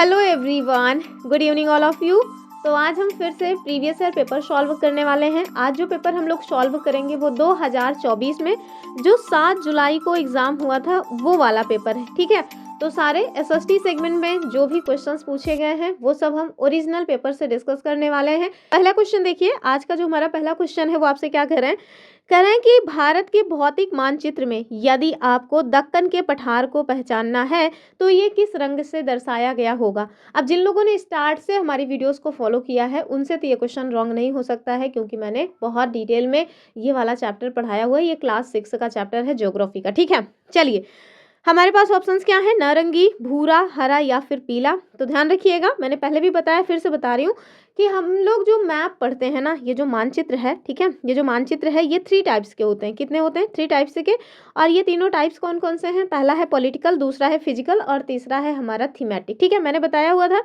Hello everyone, good evening all of you. तो आज हम फिर से प्रीवियस ईयर पेपर सॉल्व करने वाले हैं। आज जो पेपर हम लोग सॉल्व करेंगे वो 2024 में जो 7 जुलाई को एग्ज़ाम हुआ था वो वाला पेपर है। ठीक है, तो सारे एसएसटी सेगमेंट में जो भी क्वेश्चंस पूछे गए हैं वो सब हम ओरिजिनल पेपर से डिस्कस करने वाले हैं। पहला क्वेश्चन देखिए, आज का जो हमारा पहला क्वेश्चन है वो आपसे क्या कह रहे हैं कि भारत के भौतिक मानचित्र में यदि आपको दक्कन के पठार को पहचानना है तो ये किस रंग से दर्शाया गया होगा। अब जिन लोगों ने स्टार्ट से हमारी वीडियोस को फॉलो किया है उनसे तो ये क्वेश्चन रॉन्ग नहीं हो सकता है, क्योंकि मैंने बहुत डिटेल में ये वाला चैप्टर पढ़ाया हुआ है। ये क्लास 6 का चैप्टर है ज्योग्राफी का। ठीक है, चलिए हमारे पास ऑप्शंस क्या है, नारंगी, भूरा, हरा या फिर पीला। तो ध्यान रखिएगा, मैंने पहले भी बताया फिर से बता रही हूँ कि हम लोग जो मैप पढ़ते हैं ना, ये जो मानचित्र है, ठीक है, ये जो मानचित्र है ये 3 टाइप्स के होते हैं। कितने होते हैं? 3 टाइप्स के। और ये तीनों टाइप्स कौन कौन से हैं? पहला है पॉलिटिकल, दूसरा है फिजिकल और तीसरा है हमारा थीमेटिक। ठीक है, मैंने बताया हुआ था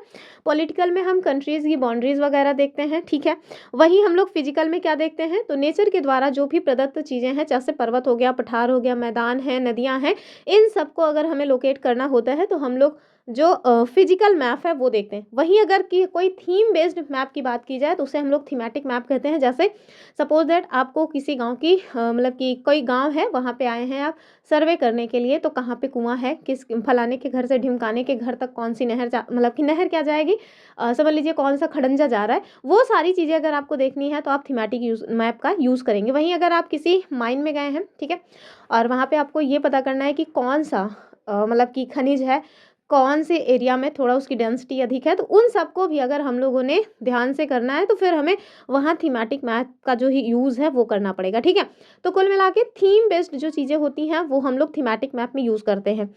पॉलिटिकल में हम कंट्रीज की बाउंड्रीज वगैरह देखते हैं। ठीक है, वहीं हम लोग फिजिकल में क्या देखते हैं, तो नेचर के द्वारा जो भी प्रदत्त चीज़ें हैं, जैसे पर्वत हो गया, पठार हो गया, मैदान है, नदियाँ हैं, इन सबको अगर हमें लोकेट करना होता है तो हम लोग जो फिजिकल मैप है वो देखते हैं। वहीं अगर कि कोई थीम बेस्ड मैप की बात की जाए तो उसे हम लोग थीमेटिक मैप कहते हैं। जैसे सपोज दैट आपको किसी गांव की मतलब कि कोई गांव है, वहां पे आए हैं आप सर्वे करने के लिए, तो कहाँ पे कुआं है, किस फलाने के घर से ढिमकाने के घर तक कौन सी नहर मतलब कि नहर क्या जाएगी, समझ लीजिए कौन सा खड़ंजा जा रहा है, वो सारी चीज़ें अगर आपको देखनी है तो आप थीमेटिक मैप का यूज़ करेंगे। वहीं अगर आप किसी माइन में गए हैं, ठीक है, और वहाँ पे आपको ये पता करना है कि कौन सा मतलब कि खनिज है, कौन से एरिया में थोड़ा उसकी डेंसिटी अधिक है, तो उन सबको भी अगर हम लोगों ने ध्यान से करना है तो फिर हमें वहाँ थीमेटिक मैप का जो ही यूज़ है वो करना पड़ेगा। ठीक है, तो कुल मिला के थीम बेस्ड जो चीज़ें होती हैं वो हम लोग थीमेटिक मैप में यूज़ करते हैं।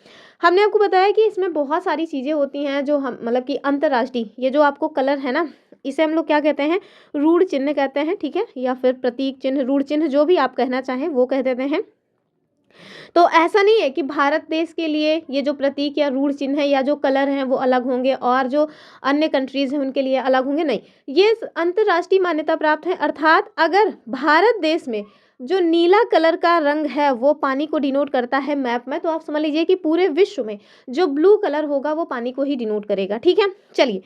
हमने आपको बताया कि इसमें बहुत सारी चीज़ें होती हैं जो हम मतलब कि अंतर्राष्ट्रीय, ये जो आपको कलर है ना, इसे हम लोग क्या कहते हैं, रूढ़ चिन्ह कहते हैं। ठीक है, या फिर प्रतीक चिन्ह, रूढ़ चिन्ह, जो भी आप कहना चाहें वो कह देते हैं। तो ऐसा नहीं है कि भारत देश के लिए ये जो प्रतीक या रूढ़ चिन्ह है या जो कलर हैं वो अलग होंगे और जो अन्य कंट्रीज हैं उनके लिए अलग होंगे, नहीं, ये अंतर्राष्ट्रीय मान्यता प्राप्त है। अर्थात अगर भारत देश में जो नीला कलर का रंग है वो पानी को डिनोट करता है मैप में, तो आप समझ लीजिए कि पूरे विश्व में जो ब्लू कलर होगा वो पानी को ही डिनोट करेगा। ठीक है, चलिए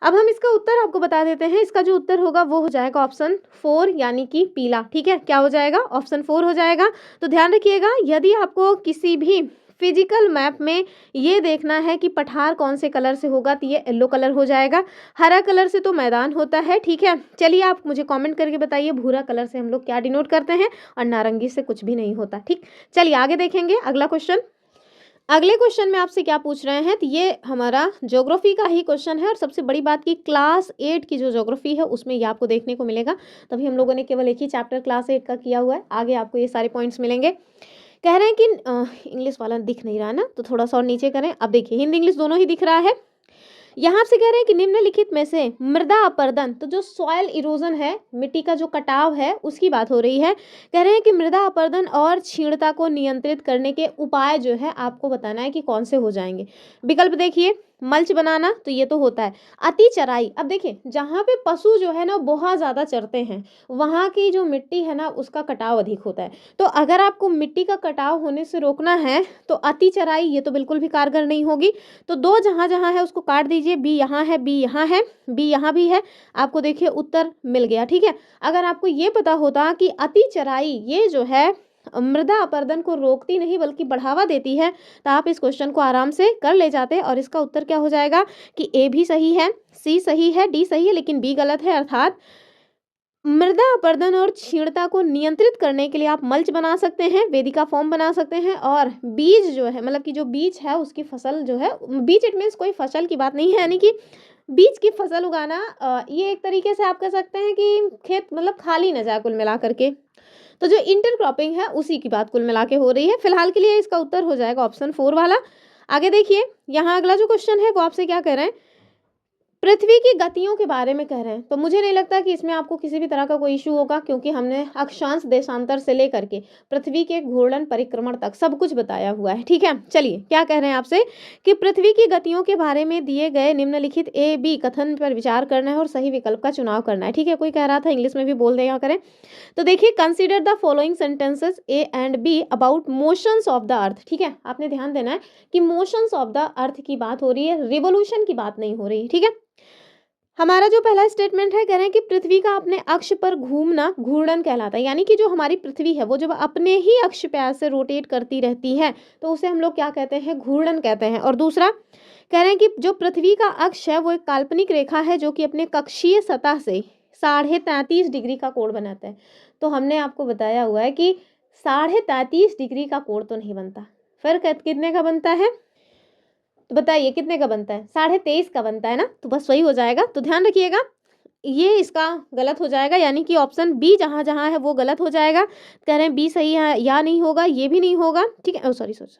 अब हम इसका उत्तर आपको बता देते हैं। इसका जो उत्तर होगा वो हो जाएगा ऑप्शन 4 यानी कि पीला। ठीक है, क्या हो जाएगा? ऑप्शन 4 हो जाएगा। तो ध्यान रखिएगा, यदि आपको किसी भी फिजिकल मैप में ये देखना है कि पठार कौन से कलर से होगा तो ये येलो कलर हो जाएगा। हरा कलर से तो मैदान होता है। ठीक है, चलिए आप मुझे कमेंट करके बताइए भूरा कलर से हम लोग क्या डिनोट करते हैं, और नारंगी से कुछ भी नहीं होता। ठीक, चलिए आगे देखेंगे अगला क्वेश्चन। अगले क्वेश्चन में आपसे क्या पूछ रहे हैं, तो ये हमारा ज्योग्राफी का ही क्वेश्चन है। और सबसे बड़ी बात की क्लास 8 की जो ज्योग्राफी है उसमें ये आपको देखने को मिलेगा। तभी हम लोगों ने केवल एक ही चैप्टर क्लास 8 का किया हुआ है, आगे आपको ये सारे पॉइंट्स मिलेंगे। कह रहे हैं कि इंग्लिश वाला दिख नहीं रहा ना, तो थोड़ा सा और नीचे करें। अब देखिए हिंदी इंग्लिश दोनों ही दिख रहा है। यहाँ से कह रहे हैं कि निम्नलिखित में से मृदा अपर्दन, तो जो सॉयल इरोजन है, मिट्टी का जो कटाव है उसकी बात हो रही है। कह रहे हैं कि मृदा अपर्दन और क्षीणता को नियंत्रित करने के उपाय जो है आपको बताना है कि कौन से हो जाएंगे। विकल्प देखिए, मल्च बनाना, तो ये तो होता है। अति चराई, अब देखिए जहाँ पे पशु जो है ना बहुत ज़्यादा चरते हैं वहाँ की जो मिट्टी है ना उसका कटाव अधिक होता है। तो अगर आपको मिट्टी का कटाव होने से रोकना है तो अति चराई ये तो बिल्कुल भी कारगर नहीं होगी। तो दो जहाँ जहाँ है उसको काट दीजिए, बी यहाँ है, बी यहाँ है, बी यहाँ भी है, आपको देखिए उत्तर मिल गया। ठीक है, अगर आपको ये पता होता कि अति चराई ये जो है मृदा अपर्दन को रोकती नहीं बल्कि बढ़ावा देती है तो आप इस क्वेश्चन को आराम से कर ले जाते। और इसका उत्तर क्या हो जाएगा कि ए भी सही है, सी सही है, डी सही है, लेकिन बी गलत है। अर्थात मृदा अपरदन और क्षीणता को नियंत्रित करने के लिए आप मल्च बना सकते हैं, वेदिका फॉर्म बना सकते हैं, और बीज जो है मतलब कि जो बीज है उसकी फसल जो है, बीज इट मीन्स कोई फसल की बात नहीं है, यानी कि बीज की फसल उगाना, ये एक तरीके से आप कह सकते हैं कि खेत मतलब खाली न जाए कुल मिला करके। तो जो इंटरक्रॉपिंग है उसी की बात कुल मिला के हो रही है। फिलहाल के लिए इसका उत्तर हो जाएगा ऑप्शन 4 वाला। आगे देखिए, यहाँ अगला जो क्वेश्चन है वो आपसे क्या कह रहे हैं, पृथ्वी की गतियों के बारे में कह रहे हैं, तो मुझे नहीं लगता कि इसमें आपको किसी भी तरह का कोई इशू होगा, क्योंकि हमने अक्षांश देशांतर से लेकर के पृथ्वी के घूर्णन परिक्रमण तक सब कुछ बताया हुआ है। ठीक है, चलिए क्या कह रहे हैं आपसे कि पृथ्वी की गतियों के बारे में दिए गए निम्नलिखित ए बी कथन पर विचार करना है और सही विकल्प का चुनाव करना है। ठीक है, कोई कह रहा था इंग्लिश में भी बोल देगा करें, तो देखिए, consider the following sentences A and B about motions of the earth. ठीक है, आपने ध्यान देना है कि मोशंस ऑफ द अर्थ की बात हो रही है, रिवोल्यूशन की बात नहीं हो रही। ठीक है, हमारा जो पहला स्टेटमेंट है, कह रहे हैं कि पृथ्वी का अपने अक्ष पर घूमना घूर्णन कहलाता है, यानी कि जो हमारी पृथ्वी है वो जब अपने ही अक्ष पे ऐसे रोटेट करती रहती है तो उसे हम लोग क्या कहते हैं, घूर्णन कहते हैं। और दूसरा कह रहे हैं कि जो पृथ्वी का अक्ष है वो एक काल्पनिक रेखा है जो कि अपने कक्षीय सतह से 33.5 डिग्री का कोण बनाता है। तो हमने आपको बताया हुआ है कि 33.5 डिग्री का कोण तो नहीं बनता, फिर कितने का बनता है, तो बताइए कितने का बनता है, 23.5 का बनता है ना, तो बस वही हो जाएगा। तो ध्यान रखिएगा, ये इसका गलत हो जाएगा, यानी कि ऑप्शन बी जहाँ जहाँ है वो गलत हो जाएगा। कह रहे हैं बी सही है या नहीं होगा, ये भी नहीं होगा। ठीक है, ओ सॉरी सॉरी,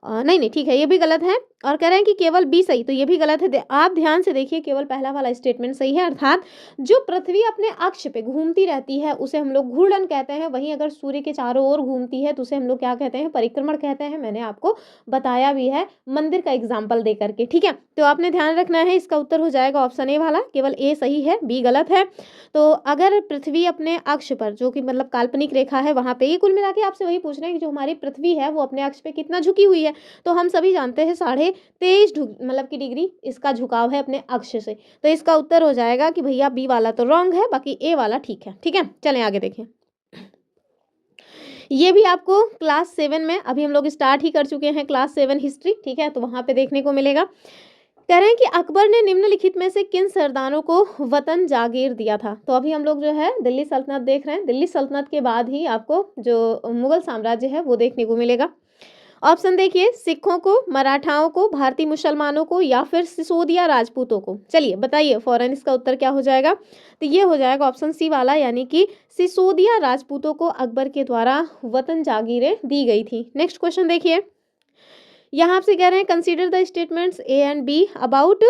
नहीं नहीं ठीक है, ये भी गलत है। और कह रहे हैं कि केवल बी सही, तो ये भी गलत है। आप ध्यान से देखिए, केवल पहला वाला स्टेटमेंट सही है, अर्थात जो पृथ्वी अपने अक्ष पे घूमती रहती है उसे हम लोग घूर्णन कहते हैं। वहीं अगर सूर्य के चारों ओर घूमती है तो उसे हम लोग क्या कहते हैं, परिक्रमण कहते हैं। मैंने आपको बताया भी है मंदिर का एग्जाम्पल दे करके। ठीक है, तो आपने ध्यान रखना है, इसका उत्तर हो जाएगा ऑप्शन ए वाला, केवल ए सही है, बी गलत है। तो अगर पृथ्वी अपने अक्ष पर, जो कि मतलब काल्पनिक रेखा है, वहां पे, ये कुल मिला के आपसे वही पूछ रहे हैं कि जो हमारी पृथ्वी है वो अपने अक्ष पे कितना झुकी हुई है, तो हम सभी जानते हैं 23.5 मतलब की डिग्री इसका झुकाव है अपने अक्ष से। तो इसका उत्तर हो जाएगा कि भैया बी वाला तो रॉन्ग है, बाकी ए वाला ठीक है। ठीक है, चलें आगे देखें। ये भी आपको क्लास 7 में, अभी हम लोग स्टार्ट ही कर चुके हैं क्लास 7 हिस्ट्री। ठीक है, तो वहां पे देखने को मिलेगा। कह रहे हैं कि अकबर ने निम्नलिखित में से किन सरदारों को वतन जागीर दिया था। तो अभी हम लोग जो है दिल्ली सल्तनत देख रहे हैं, दिल्ली सल्तनत के बाद ही आपको जो मुगल साम्राज्य है वो देखने को मिलेगा। ऑप्शन देखिए, सिखों को, मराठाओं को, भारतीय मुसलमानों को, या फिर सिसोदिया राजपूतों को। चलिए बताइए फौरन इसका उत्तर क्या हो जाएगा, तो ये हो जाएगा ऑप्शन सी वाला, यानी कि सिसोदिया राजपूतों को अकबर के द्वारा वतन जागीरें दी गई थी। नेक्स्ट क्वेश्चन देखिए, यहाँ आपसे कह रहे हैं consider the statements A and B about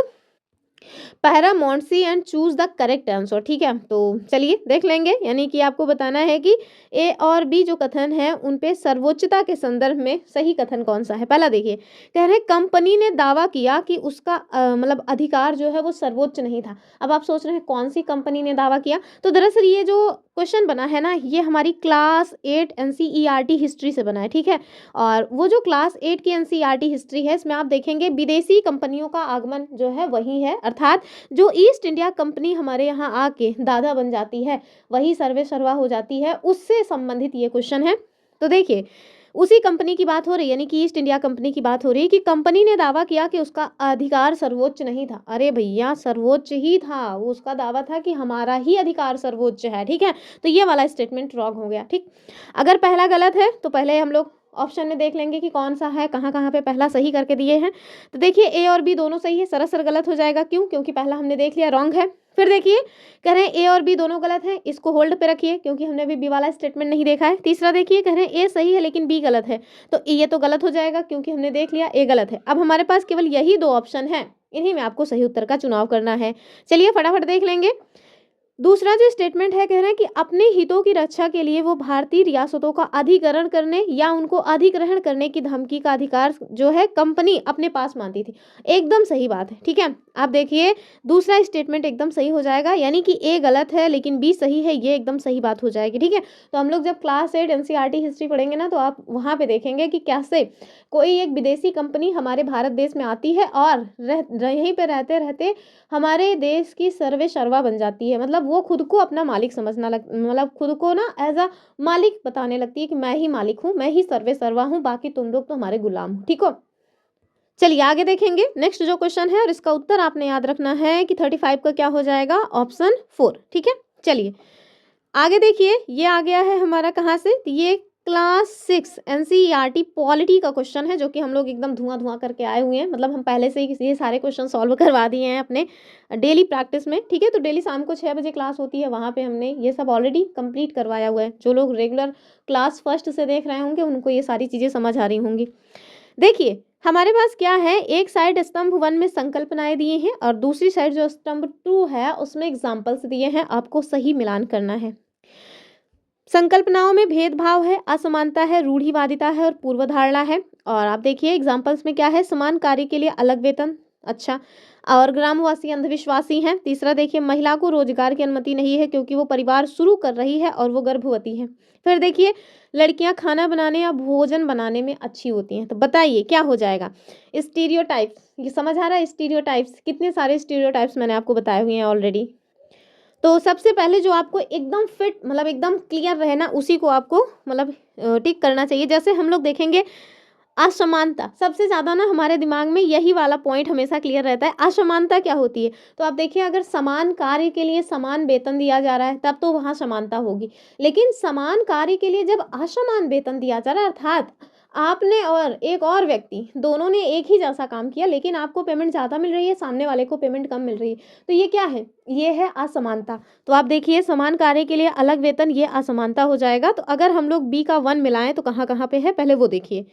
paramountcy and choose the correct answer. ठीक है, तो चलिए देख लेंगे, यानी कि आपको बताना है कि ए और बी जो कथन है उन पे सर्वोच्चता के संदर्भ में सही कथन कौन सा है। पहला देखिए, कह रहे हैं कंपनी ने दावा किया कि उसका मतलब अधिकार जो है वो सर्वोच्च नहीं था। अब आप सोच रहे हैं कौन सी कंपनी ने दावा किया, तो दरअसल ये जो क्वेश्चन बना है ना, ये हमारी क्लास 8 एनसीईआरटी हिस्ट्री से बना है। ठीक है, और वो जो क्लास 8 की एनसीईआरटी हिस्ट्री है, इसमें आप देखेंगे विदेशी कंपनियों का आगमन जो है वही है, अर्थात जो ईस्ट इंडिया कंपनी हमारे यहाँ आके दादा बन जाती है, वही सर्वे सर्वा हो जाती है, उससे संबंधित ये क्वेश्चन है। तो देखिए, उसी कंपनी की बात हो रही है, यानी कि ईस्ट इंडिया कंपनी की बात हो रही है कि कंपनी ने दावा किया कि उसका अधिकार सर्वोच्च नहीं था। अरे भैया, सर्वोच्च ही था, वो उसका दावा था कि हमारा ही अधिकार सर्वोच्च है। ठीक है, तो ये वाला स्टेटमेंट रॉन्ग हो गया। ठीक, अगर पहला गलत है तो पहले हम लोग ऑप्शन में देख लेंगे कि कौन सा है, कहाँ कहाँ पे पहला सही करके दिए हैं। तो देखिए, ए और बी दोनों सही है, सरासर गलत हो जाएगा। क्यों? क्योंकि पहला हमने देख लिया रॉन्ग है। फिर देखिए, कह रहे हैं ए और बी दोनों गलत है, इसको होल्ड पे रखिए क्योंकि हमने अभी बी वाला स्टेटमेंट नहीं देखा है। तीसरा देखिए, कह रहे हैं ए सही है लेकिन बी गलत है, तो ये तो गलत हो जाएगा क्योंकि हमने देख लिया ए गलत है। अब हमारे पास केवल यही दो ऑप्शन है, इन्हीं में आपको सही उत्तर का चुनाव करना है। चलिए फटाफट देख लेंगे। दूसरा जो स्टेटमेंट है, कह रहे हैं कि अपने हितों की रक्षा के लिए वो भारतीय रियासतों का अधिग्रहण करने या उनको अधिग्रहण करने की धमकी का अधिकार जो है कंपनी अपने पास मानती थी। एकदम सही बात है। ठीक है, आप देखिए दूसरा स्टेटमेंट एकदम सही हो जाएगा, यानी कि ए गलत है लेकिन बी सही है, ये एकदम सही बात हो जाएगी। ठीक है, तो हम लोग जब क्लास 8 एनसीईआरटी हिस्ट्री पढ़ेंगे ना, तो आप वहाँ पे देखेंगे कि कैसे कोई एक विदेशी कंपनी हमारे भारत देश में आती है और यहीं पे रहते रहते हमारे देश की सर्वे सर्वा बन जाती है। मतलब वो खुद को अपना मालिक समझना मतलब खुद को ना एज अ मालिक बताने लगती है कि मैं ही मालिक हूँ, मैं ही सर्वे सर्वा हूँ, बाकी तुम लोग तो हमारे गुलाम हो। ठीक हो, चलिए आगे देखेंगे नेक्स्ट जो क्वेश्चन है, और इसका उत्तर आपने याद रखना है कि 35 का क्या हो जाएगा, ऑप्शन 4। ठीक है, चलिए आगे देखिए, ये आ गया है हमारा कहाँ से, तो ये क्लास 6 एनसीईआरटी पॉलिटी का क्वेश्चन है, जो कि हम लोग एकदम धुआं धुआं करके आए हुए हैं। मतलब हम पहले से ही ये सारे क्वेश्चन सॉल्व करवा दिए हैं अपने डेली प्रैक्टिस में। ठीक है, तो डेली शाम को 6 बजे क्लास होती है, वहाँ पे हमने ये सब ऑलरेडी कंप्लीट करवाया हुआ है। जो लोग रेगुलर क्लास फर्स्ट से देख रहे होंगे उनको ये सारी चीज़ें समझ आ रही होंगी। देखिए, हमारे पास क्या है, एक साइड स्तंभ 1 में संकल्पनाएं दिए हैं और दूसरी साइड जो स्तंभ 2 है उसमें एग्जाम्पल्स दिए हैं, आपको सही मिलान करना है। संकल्पनाओं में भेदभाव है, असमानता है, रूढ़िवादिता है और पूर्वधारणा है। और आप देखिए एग्जाम्पल्स में क्या है, समान कार्य के लिए अलग वेतन, अच्छा, और ग्रामवासी अंधविश्वासी हैं। तीसरा देखिए, महिला को रोजगार की अनुमति नहीं है क्योंकि वो परिवार शुरू कर रही है और वो गर्भवती है। फिर देखिए, लड़कियां खाना बनाने या भोजन बनाने में अच्छी होती हैं। तो बताइए क्या हो जाएगा, स्टीरियोटाइप्स, ये समझ आ रहा है, स्टीरियोटाइप्स, कितने सारे स्टीरियोटाइप्स मैंने आपको बताए हुए हैं ऑलरेडी। तो सबसे पहले जो आपको एकदम फिट मतलब एकदम क्लियर रहे ना, उसी को आपको मतलब टिक करना चाहिए। जैसे हम लोग देखेंगे असमानता, सबसे ज़्यादा ना हमारे दिमाग में यही वाला पॉइंट हमेशा क्लियर रहता है। असमानता क्या होती है, तो आप देखिए अगर समान कार्य के लिए समान वेतन दिया जा रहा है तब तो वहाँ समानता होगी, लेकिन समान कार्य के लिए जब असमान वेतन दिया जा रहा है, अर्थात आपने और एक और व्यक्ति दोनों ने एक ही जैसा काम किया लेकिन आपको पेमेंट ज़्यादा मिल रही है, सामने वाले को पेमेंट कम मिल रही है, तो ये क्या है, ये है असमानता। तो आप देखिए समान कार्य के लिए अलग वेतन, ये असमानता हो जाएगा। तो अगर हम लोग बी का 1 मिलाएं तो कहाँ कहाँ पे है, पहले वो देखिए।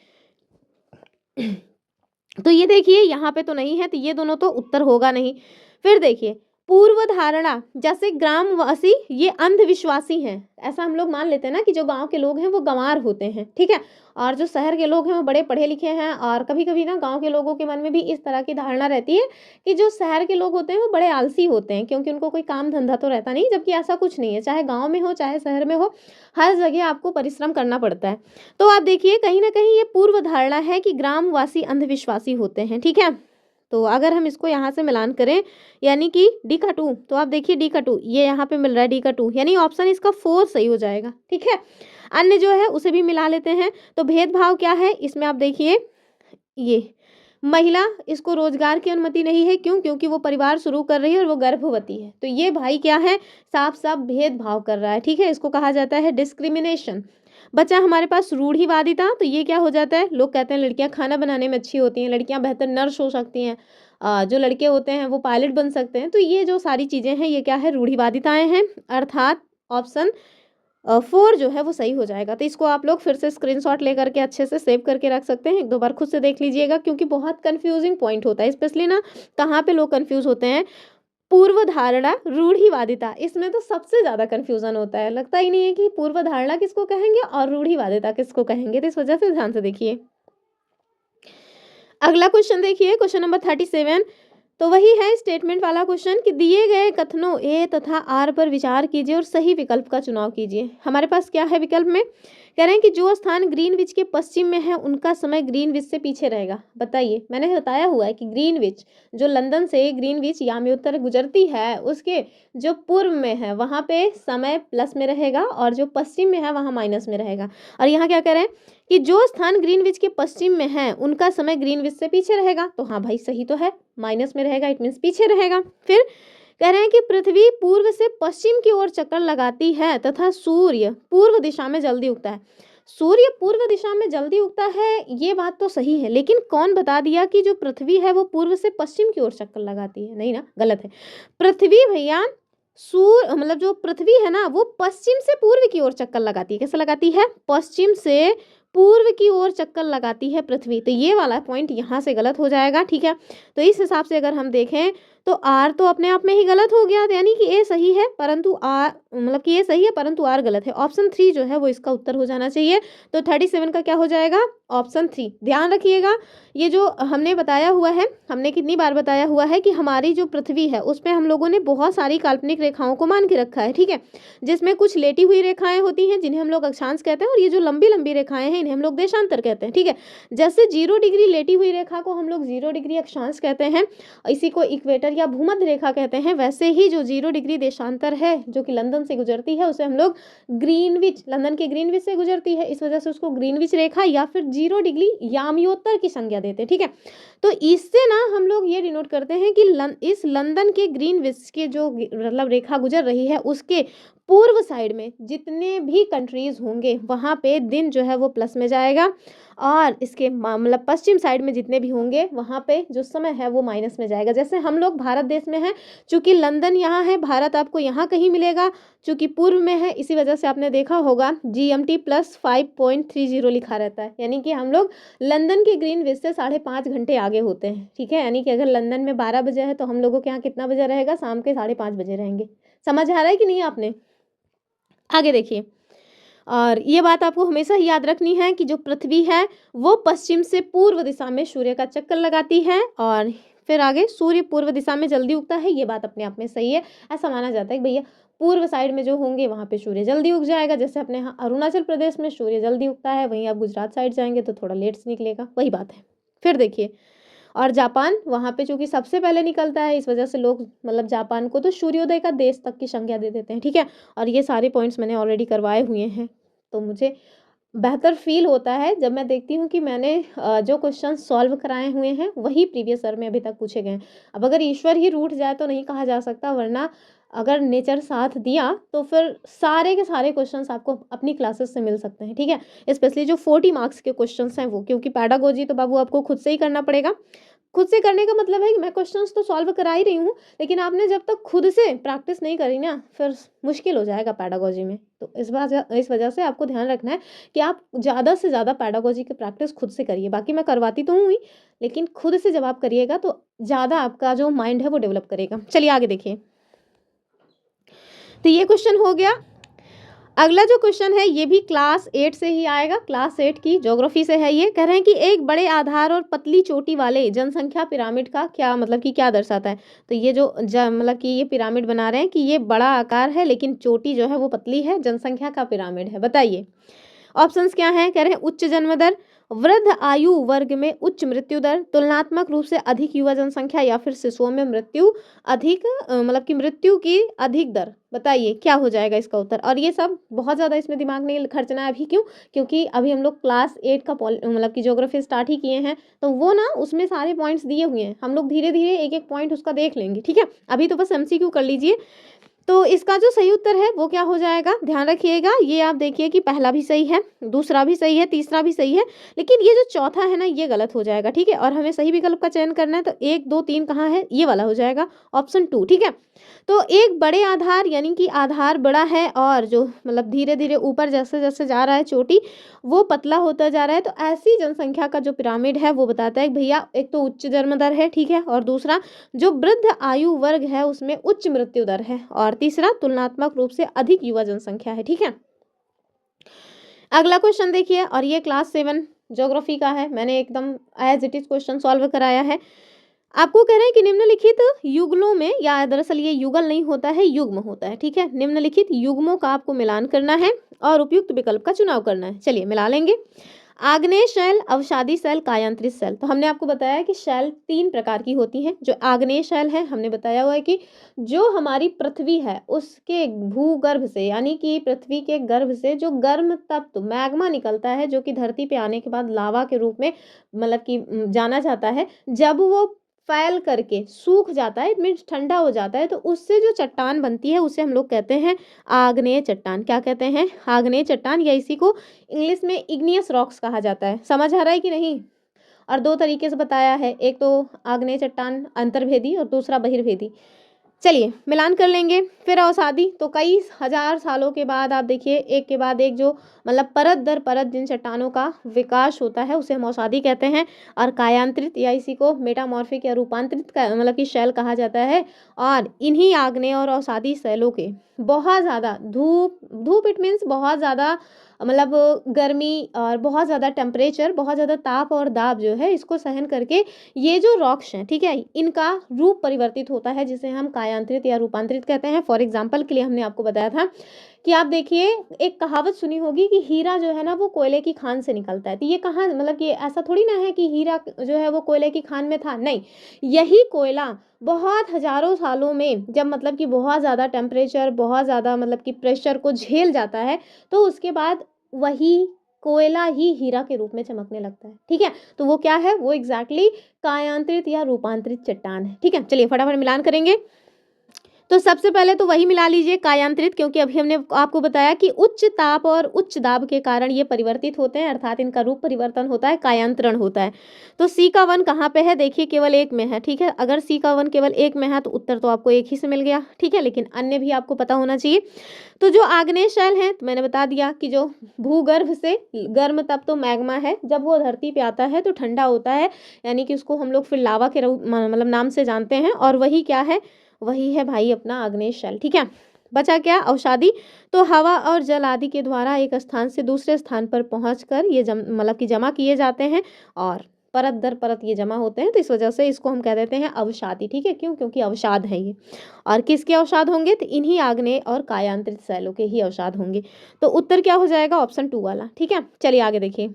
तो ये देखिए यहाँ पे तो नहीं है, तो ये दोनों तो उत्तर होगा नहीं। फिर देखिए पूर्व धारणा, जैसे ग्रामवासी ये अंधविश्वासी हैं, ऐसा हम लोग मान लेते हैं ना कि जो गांव के लोग हैं वो गंवार होते हैं, ठीक है, और जो शहर के लोग हैं वो बड़े पढ़े लिखे हैं। और कभी कभी ना गांव के लोगों के मन में भी इस तरह की धारणा रहती है कि जो शहर के लोग होते हैं वो बड़े आलसी होते हैं, क्योंकि उनको कोई काम धंधा तो रहता नहीं, जबकि ऐसा कुछ नहीं है, चाहे गाँव में हो चाहे शहर में हो, हर जगह आपको परिश्रम करना पड़ता है। तो आप देखिए कहीं ना कहीं ये पूर्व धारणा है कि ग्रामवासी अंधविश्वासी होते हैं, ठीक है। तो अगर हम इसको यहाँ से मिलान करें, यानी कि डी का 2, तो आप देखिए डी का 2 ये यहाँ पे मिल रहा है, डी का 2 यानी ऑप्शन इसका 4 सही हो जाएगा, ठीक है। अन्य जो है उसे भी मिला लेते हैं। तो भेदभाव क्या है इसमें, आप देखिए ये महिला, इसको रोजगार की अनुमति नहीं है, क्यों, क्योंकि वो परिवार शुरू कर रही है और वो गर्भवती है। तो ये भाई क्या है, साफ साफ भेदभाव कर रहा है, ठीक है, इसको कहा जाता है डिस्क्रिमिनेशन। बचा हमारे पास रूढ़िवादिता, तो ये क्या हो जाता है, लोग कहते हैं लड़कियां खाना बनाने में अच्छी होती हैं, लड़कियां बेहतर नर्स हो सकती हैं, जो लड़के होते हैं वो पायलट बन सकते हैं। तो ये जो सारी चीज़ें हैं ये क्या है, रूढ़िवादिताएं हैं, अर्थात ऑप्शन 4 जो है वो सही हो जाएगा। तो इसको आप लोग फिर से स्क्रीनशॉट लेकर के अच्छे से सेव करके रख सकते हैं, एक दो बार खुद से देख लीजिएगा, क्योंकि बहुत कंफ्यूजिंग पॉइंट होता है, स्पेशली ना कहाँ पे लोग कंफ्यूज होते हैं, पूर्व धारणा रूढ़िवादिता, इसमें तो सबसे ज्यादा कंफ्यूजन होता है, लगता ही नहीं है कि पूर्व धारणा किसको कहेंगे और रूढ़िवादिता किसको कहेंगे। तो इस वजह से ध्यान से देखिए। अगला क्वेश्चन देखिए, क्वेश्चन नंबर 37। तो वही है स्टेटमेंट वाला क्वेश्चन कि दिए गए कथनों ए तथा आर पर विचार कीजिए और सही विकल्प का चुनाव कीजिए। हमारे पास क्या है विकल्प में, कह रहे हैं कि जो स्थान ग्रीनविच के पश्चिम में है उनका समय ग्रीनविच से पीछे रहेगा। बताइए, मैंने बताया हुआ है कि ग्रीनविच जो लंदन से ग्रीनविच याम्योत्तर गुजरती है उसके जो पूर्व में है वहाँ पे समय प्लस में रहेगा और जो पश्चिम में है वहाँ माइनस में रहेगा। और यहाँ क्या कह रहे हैं कि जो स्थान ग्रीनविच के पश्चिम में है उनका समय ग्रीनविच से पीछे रहेगा। तो हाँ भाई सही तो है, माइनस में रहेगा, इट मीन्स पीछे रहेगा। फिर कह रहे हैं कि पृथ्वी पूर्व से पश्चिम की ओर चक्कर लगाती है तथा सूर्य पूर्व दिशा में जल्दी उगता है। सूर्य पूर्व दिशा में जल्दी उगता है, ये बात तो सही है, लेकिन कौन बता दिया कि जो पृथ्वी है वो पूर्व से पश्चिम की ओर चक्कर लगाती है, नहीं ना, गलत है। पृथ्वी भैया सूर्य मतलब जो पृथ्वी है ना वो पश्चिम से पूर्व की ओर चक्कर लगाती है। कैसे लगाती है, पश्चिम से पूर्व की ओर चक्कर लगाती है पृथ्वी। तो ये वाला पॉइंट यहाँ से गलत हो जाएगा, ठीक है। तो इस हिसाब से अगर हम देखें तो आर तो अपने आप में ही गलत हो गया, यानी कि ए सही है परंतु आर मतलब कि ए सही है परंतु आर गलत है। ऑप्शन 3 जो है वो इसका उत्तर हो जाना चाहिए। तो 37 का क्या हो जाएगा, ऑप्शन 3। ध्यान रखिएगा, ये जो हमने बताया हुआ है, हमने कितनी बार बताया हुआ है कि हमारी जो पृथ्वी है उसमें हम लोगों ने बहुत सारी काल्पनिक रेखाओं को मान के रखा है, ठीक है, जिसमें कुछ लेटी हुई रेखाएं होती हैं जिन्हें हम लोग अक्षांश कहते हैं, और ये जो लंबी लंबी रेखाएं हैं इन्हें हम लोग देशांतर कहते हैं, ठीक है। जैसे 0 डिग्री लेटी हुई रेखा को हम लोग 0 डिग्री अक्षांश कहते हैं, इसी को इक्वेटर या भूमध्य रेखा कहते हैं, वैसे ही जो 0 डिग्री देशांतर है जो कि लंदन से गुजरती है उसे हम लोग ग्रीनविच, लंदन के ग्रीनविच से गुजरती है, इस वजह से उसको ग्रीनविच रेखा या फिर 0 डिग्री याम्योत्तर की संज्ञा देते हैं, ठीक है। तो इससे ना हम लोग ये डिनोट करते हैं कि इस लंदन के ग्रीनविच के जो मतलब रेखा गुजर रही है उसके पूर्व साइड में जितने भी कंट्रीज़ होंगे वहाँ पे दिन जो है वो प्लस में जाएगा, और इसके मतलब पश्चिम साइड में जितने भी होंगे वहाँ पे जो समय है वो माइनस में जाएगा। जैसे हम लोग भारत देश में हैं, चूँकि लंदन यहाँ है, भारत आपको यहाँ कहीं मिलेगा, चूँकि पूर्व में है, इसी वजह से आपने देखा होगा GMT प्लस 5.30 लिखा रहता है, यानी कि हम लोग लंदन के ग्रीनविच से 5.5 घंटे आगे होते हैं। ठीक है, यानी कि अगर लंदन में 12 बजे है तो हम लोगों के यहाँ कितना बजे रहेगा, शाम के 5:30 बजे रहेंगे। समझ आ रहा है कि नहीं आपने? आगे देखिए, और ये बात आपको हमेशा ही याद रखनी है कि जो पृथ्वी है वो पश्चिम से पूर्व दिशा में सूर्य का चक्कर लगाती है, और फिर आगे सूर्य पूर्व दिशा में जल्दी उगता है। ये बात अपने आप में सही है, ऐसा माना जाता है कि भैया पूर्व साइड में जो होंगे वहाँ पे सूर्य जल्दी उग जाएगा। जैसे अपने यहाँ अरुणाचल प्रदेश में सूर्य जल्दी उगता है, वहीं आप गुजरात साइड जाएंगे तो थोड़ा लेट से निकलेगा, वही बात है। फिर देखिए, और जापान वहाँ पे चूंकि सबसे पहले निकलता है, इस वजह से लोग मतलब जापान को तो सूर्योदय का देश तक की संज्ञा दे देते हैं। ठीक है, और ये सारे पॉइंट्स मैंने ऑलरेडी करवाए हुए हैं, तो मुझे बेहतर फील होता है जब मैं देखती हूँ कि मैंने जो क्वेश्चन सॉल्व कराए हुए हैं वही प्रीवियस ईयर में अभी तक पूछे गए हैं। अब अगर ईश्वर ही रूठ जाए तो नहीं कहा जा सकता, वरना अगर नेचर साथ दिया तो फिर सारे के सारे क्वेश्चंस आपको अपनी क्लासेस से मिल सकते हैं। ठीक है, स्पेशली जो 40 मार्क्स के क्वेश्चंस हैं वो, क्योंकि पैडागोजी तो बाबू आपको खुद से ही करना पड़ेगा। खुद से करने का मतलब है कि मैं क्वेश्चंस तो सॉल्व करा ही रही हूँ, लेकिन आपने जब तक खुद से प्रैक्टिस नहीं करी ना, फिर मुश्किल हो जाएगा पैडागोजी में। तो इस वजह से आपको ध्यान रखना है कि आप ज़्यादा से ज़्यादा पैडागोजी की प्रैक्टिस खुद से करिए। बाकी मैं करवाती तो हूँ ही, लेकिन खुद से जब आप करिएगा तो ज़्यादा आपका जो माइंड है वो डेवलप करेगा। चलिए आगे देखिए, तो ये क्वेश्चन हो गया। अगला जो क्वेश्चन है ये भी क्लास 8 से ही आएगा, क्लास 8 की ज्योग्राफी से है। ये कह रहे हैं कि एक बड़े आधार और पतली चोटी वाले जनसंख्या पिरामिड का क्या मतलब कि क्या दर्शाता है। तो ये जो मतलब कि ये पिरामिड बना रहे हैं कि ये बड़ा आकार है लेकिन चोटी जो है वो पतली है, जनसंख्या का पिरामिड है। बताइए ऑप्शंस क्या हैं। कह रहे हैं उच्च जन्म दर, वृद्ध आयु वर्ग में उच्च मृत्यु दर, तुलनात्मक रूप से अधिक युवा जनसंख्या, या फिर शिशुओं में मृत्यु अधिक मतलब कि मृत्यु की अधिक दर। बताइए क्या हो जाएगा इसका उत्तर। और ये सब बहुत ज़्यादा इसमें दिमाग नहीं खर्चना है अभी, क्यों? क्योंकि अभी हम लोग क्लास 8 का मतलब कि ज्योग्राफी स्टार्ट ही किए हैं, तो वो ना उसमें सारे पॉइंट्स दिए हुए हैं, हम लोग धीरे धीरे एक एक पॉइंट उसका देख लेंगे। ठीक है, अभी तो बस MCQ कर लीजिए। तो इसका जो सही उत्तर है वो क्या हो जाएगा, ध्यान रखिएगा। ये आप देखिए कि पहला भी सही है, दूसरा भी सही है, तीसरा भी सही है, लेकिन ये जो चौथा है ना ये गलत हो जाएगा। ठीक है, और हमें सही विकल्प का चयन करना है, तो 1 2 3 कहाँ है, ये वाला हो जाएगा ऑप्शन 2। ठीक है, तो एक बड़े आधार यानी कि आधार बड़ा है, और जो मतलब धीरे धीरे ऊपर जैसे जैसे जा रहा है चोटी वो पतला होता जा रहा है। तो ऐसी जनसंख्या का जो पिरामिड है वो बताता है कि भैया एक तो उच्च जन्म दर है, ठीक है, और दूसरा जो वृद्ध आयु वर्ग है उसमें उच्च मृत्यु दर है, और तीसरा तुलनात्मक रूप से अधिक युवा जनसंख्या है। ठीक है, अगला क्वेश्चन देखिए, और ये क्लास 7 ज्योग्राफी का है, मैंने एकदम as it is question solve कराया है। आपको कह रहे हैं कि निम्नलिखित युगलों में, या दरअसल ये युगल नहीं होता है, युग्म होता है। ठीक है, निम्नलिखित युग्मों का आपको मिलान करना है और उपयुक्त विकल्प का चुनाव करना है। चलिए मिला लेंगे। आग्नेय शैल, अवसादी शैल, कायांतरित शैल। तो हमने आपको बताया कि शैल 3 प्रकार की होती हैं। जो आग्नेय शैल है हमने बताया हुआ है कि जो हमारी पृथ्वी है उसके भूगर्भ से, यानी कि पृथ्वी के गर्भ से जो गर्म तत्व मैग्मा निकलता है, जो कि धरती पे आने के बाद लावा के रूप में मतलब कि जाना जाता है, जब वो फैल करके सूख जाता है, इट मीन्स ठंडा हो जाता है, तो उससे जो चट्टान बनती है उसे हम लोग कहते हैं आग्नेय चट्टान। क्या कहते हैं? आग्नेय चट्टान, या इसी को इंग्लिश में इग्नियस रॉक्स कहा जाता है। समझ आ रहा है कि नहीं? और 2 तरीके से बताया है, एक तो आग्नेय चट्टान अंतर्भेदी और दूसरा बहिर्भेदी। चलिए मिलान कर लेंगे। फिर अवसादी, तो कई हजार सालों के बाद आप देखिए एक के बाद एक जो मतलब परत दर परत जिन चट्टानों का विकास होता है उसे हम अवसादी कहते हैं। और कायांतरित, या इसी को मेटामॉर्फिक या रूपांतरित का मतलब कि शैल कहा जाता है। और इन्हीं आग्नेय और अवसादी शैलों के बहुत ज़्यादा धूप इट मीन्स बहुत ज़्यादा मतलब गर्मी और बहुत ज़्यादा टेम्परेचर, बहुत ज़्यादा ताप और दाब जो है इसको सहन करके ये जो रॉक्स हैं, ठीक है, इनका रूप परिवर्तित होता है, जिसे हम कायांतरित या रूपांतरित कहते हैं। फॉर एग्जाम्पल के लिए हमने आपको बताया था कि आप देखिए एक कहावत सुनी होगी कि हीरा जो है ना वो कोयले की खान से निकलता है। तो ये कहाँ मतलब कि ऐसा थोड़ी ना है कि हीरा जो है वो कोयले की खान में था, नहीं, यही कोयला बहुत हजारों सालों में जब मतलब कि बहुत ज़्यादा टेम्परेचर, बहुत ज़्यादा मतलब कि प्रेशर को झेल जाता है, तो उसके बाद वही कोयला ही हीरा के रूप में चमकने लगता है। ठीक है, तो वो क्या है, वो एग्जैक्टली कायांतरित या रूपांतरित चट्टान है। ठीक है, चलिए फटाफट मिलान करेंगे। तो सबसे पहले तो वही मिला लीजिए कायांतरित, क्योंकि अभी हमने आपको बताया कि उच्च ताप और उच्च दाब के कारण ये परिवर्तित होते हैं, अर्थात इनका रूप परिवर्तन होता है, कायांतरण होता है। तो सी का 1 कहाँ पे है, देखिए केवल एक में है, ठीक है। अगर सी का 1 केवल एक में है तो उत्तर तो आपको एक ही से मिल गया, ठीक है, लेकिन अन्य भी आपको पता होना चाहिए। तो जो आग्नेय शैल है, तो मैंने बता दिया कि जो भूगर्भ से गर्म तब तो मैग्मा है, जब वो धरती पे आता है तो ठंडा होता है, यानी कि उसको हम लोग फिर लावा के रूप मतलब नाम से जानते हैं, और वही क्या है, वही है भाई अपना आग्नेय शैल, ठीक है। बचा क्या, अवसादी। तो हवा और जल आदि के द्वारा एक स्थान से दूसरे स्थान पर पहुंचकर ये मतलब कि जमा किए जाते हैं, और परत दर परत ये जमा होते हैं, तो इस वजह से इसको हम कह देते हैं अवसादी, ठीक है। क्यों, क्योंकि अवसाद है ये। और किसके अवसाद होंगे, तो इन्हीं आग्नेय और कायांतरित शैलों के ही अवसाद होंगे। तो उत्तर क्या हो जाएगा, ऑप्शन 2 वाला, ठीक है। चलिए आगे देखिए।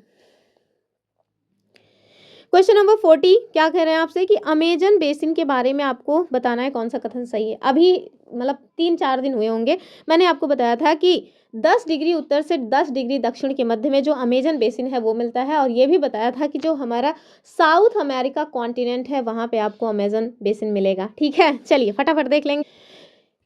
क्वेश्चन नंबर 40 क्या कह रहे हैं आपसे कि अमेजन बेसिन के बारे में आपको बताना है कौन सा कथन सही है। अभी मतलब 3-4 दिन हुए होंगे, मैंने आपको बताया था कि 10 डिग्री उत्तर से 10 डिग्री दक्षिण के मध्य में जो अमेजन बेसिन है वो मिलता है, और ये भी बताया था कि जो हमारा साउथ अमेरिका कॉन्टिनेंट है वहाँ पे आपको अमेजन बेसिन मिलेगा, ठीक है। चलिए फटाफट देख लेंगे।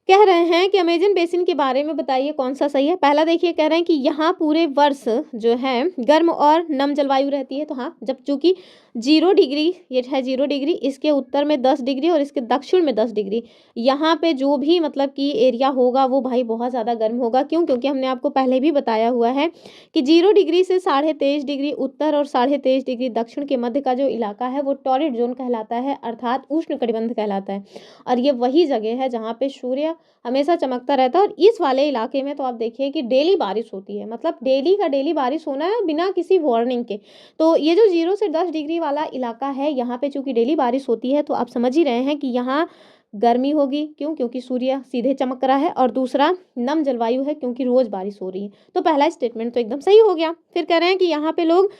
कह रहे हैं कि अमेजन बेसिन के बारे में बताइए कौन सा सही है। पहला देखिए, कह रहे हैं कि यहाँ पूरे वर्ष जो है गर्म और नम जलवायु रहती है, तो हाँ, जब चूंकि 0 डिग्री ये है, 0 डिग्री, इसके उत्तर में 10 डिग्री और इसके दक्षिण में 10 डिग्री, यहाँ पे जो भी मतलब कि एरिया होगा वो भाई बहुत ज़्यादा गर्म होगा। क्यों, क्योंकि हमने आपको पहले भी बताया हुआ है कि 0 डिग्री से 23.5 डिग्री उत्तर और 23.5 डिग्री दक्षिण के मध्य का जो इलाका है वो टॉरिड जोन कहलाता है, अर्थात उष्ण कटिबंध कहलाता है, और ये वही जगह है जहाँ पे सूर्य हमेशा चमकता रहता है। और इस वाले इलाके में तो आप देखिए कि डेली बारिश होती है, मतलब डेली का डेली बारिश होना है बिना किसी वार्निंग के। तो ये जो 0 से 10 डिग्री वाला इलाका है, यहाँ पे चूंकि डेली बारिश होती है, तो आप समझ ही रहे हैं कि यहाँ गर्मी होगी। क्यों, क्योंकि सूर्य सीधे चमक रहा है, और दूसरा नम जलवायु है क्योंकि रोज बारिश हो रही है। तो पहला स्टेटमेंट तो एकदम सही हो गया। फिर कह रहे हैं कि यहाँ पे लोग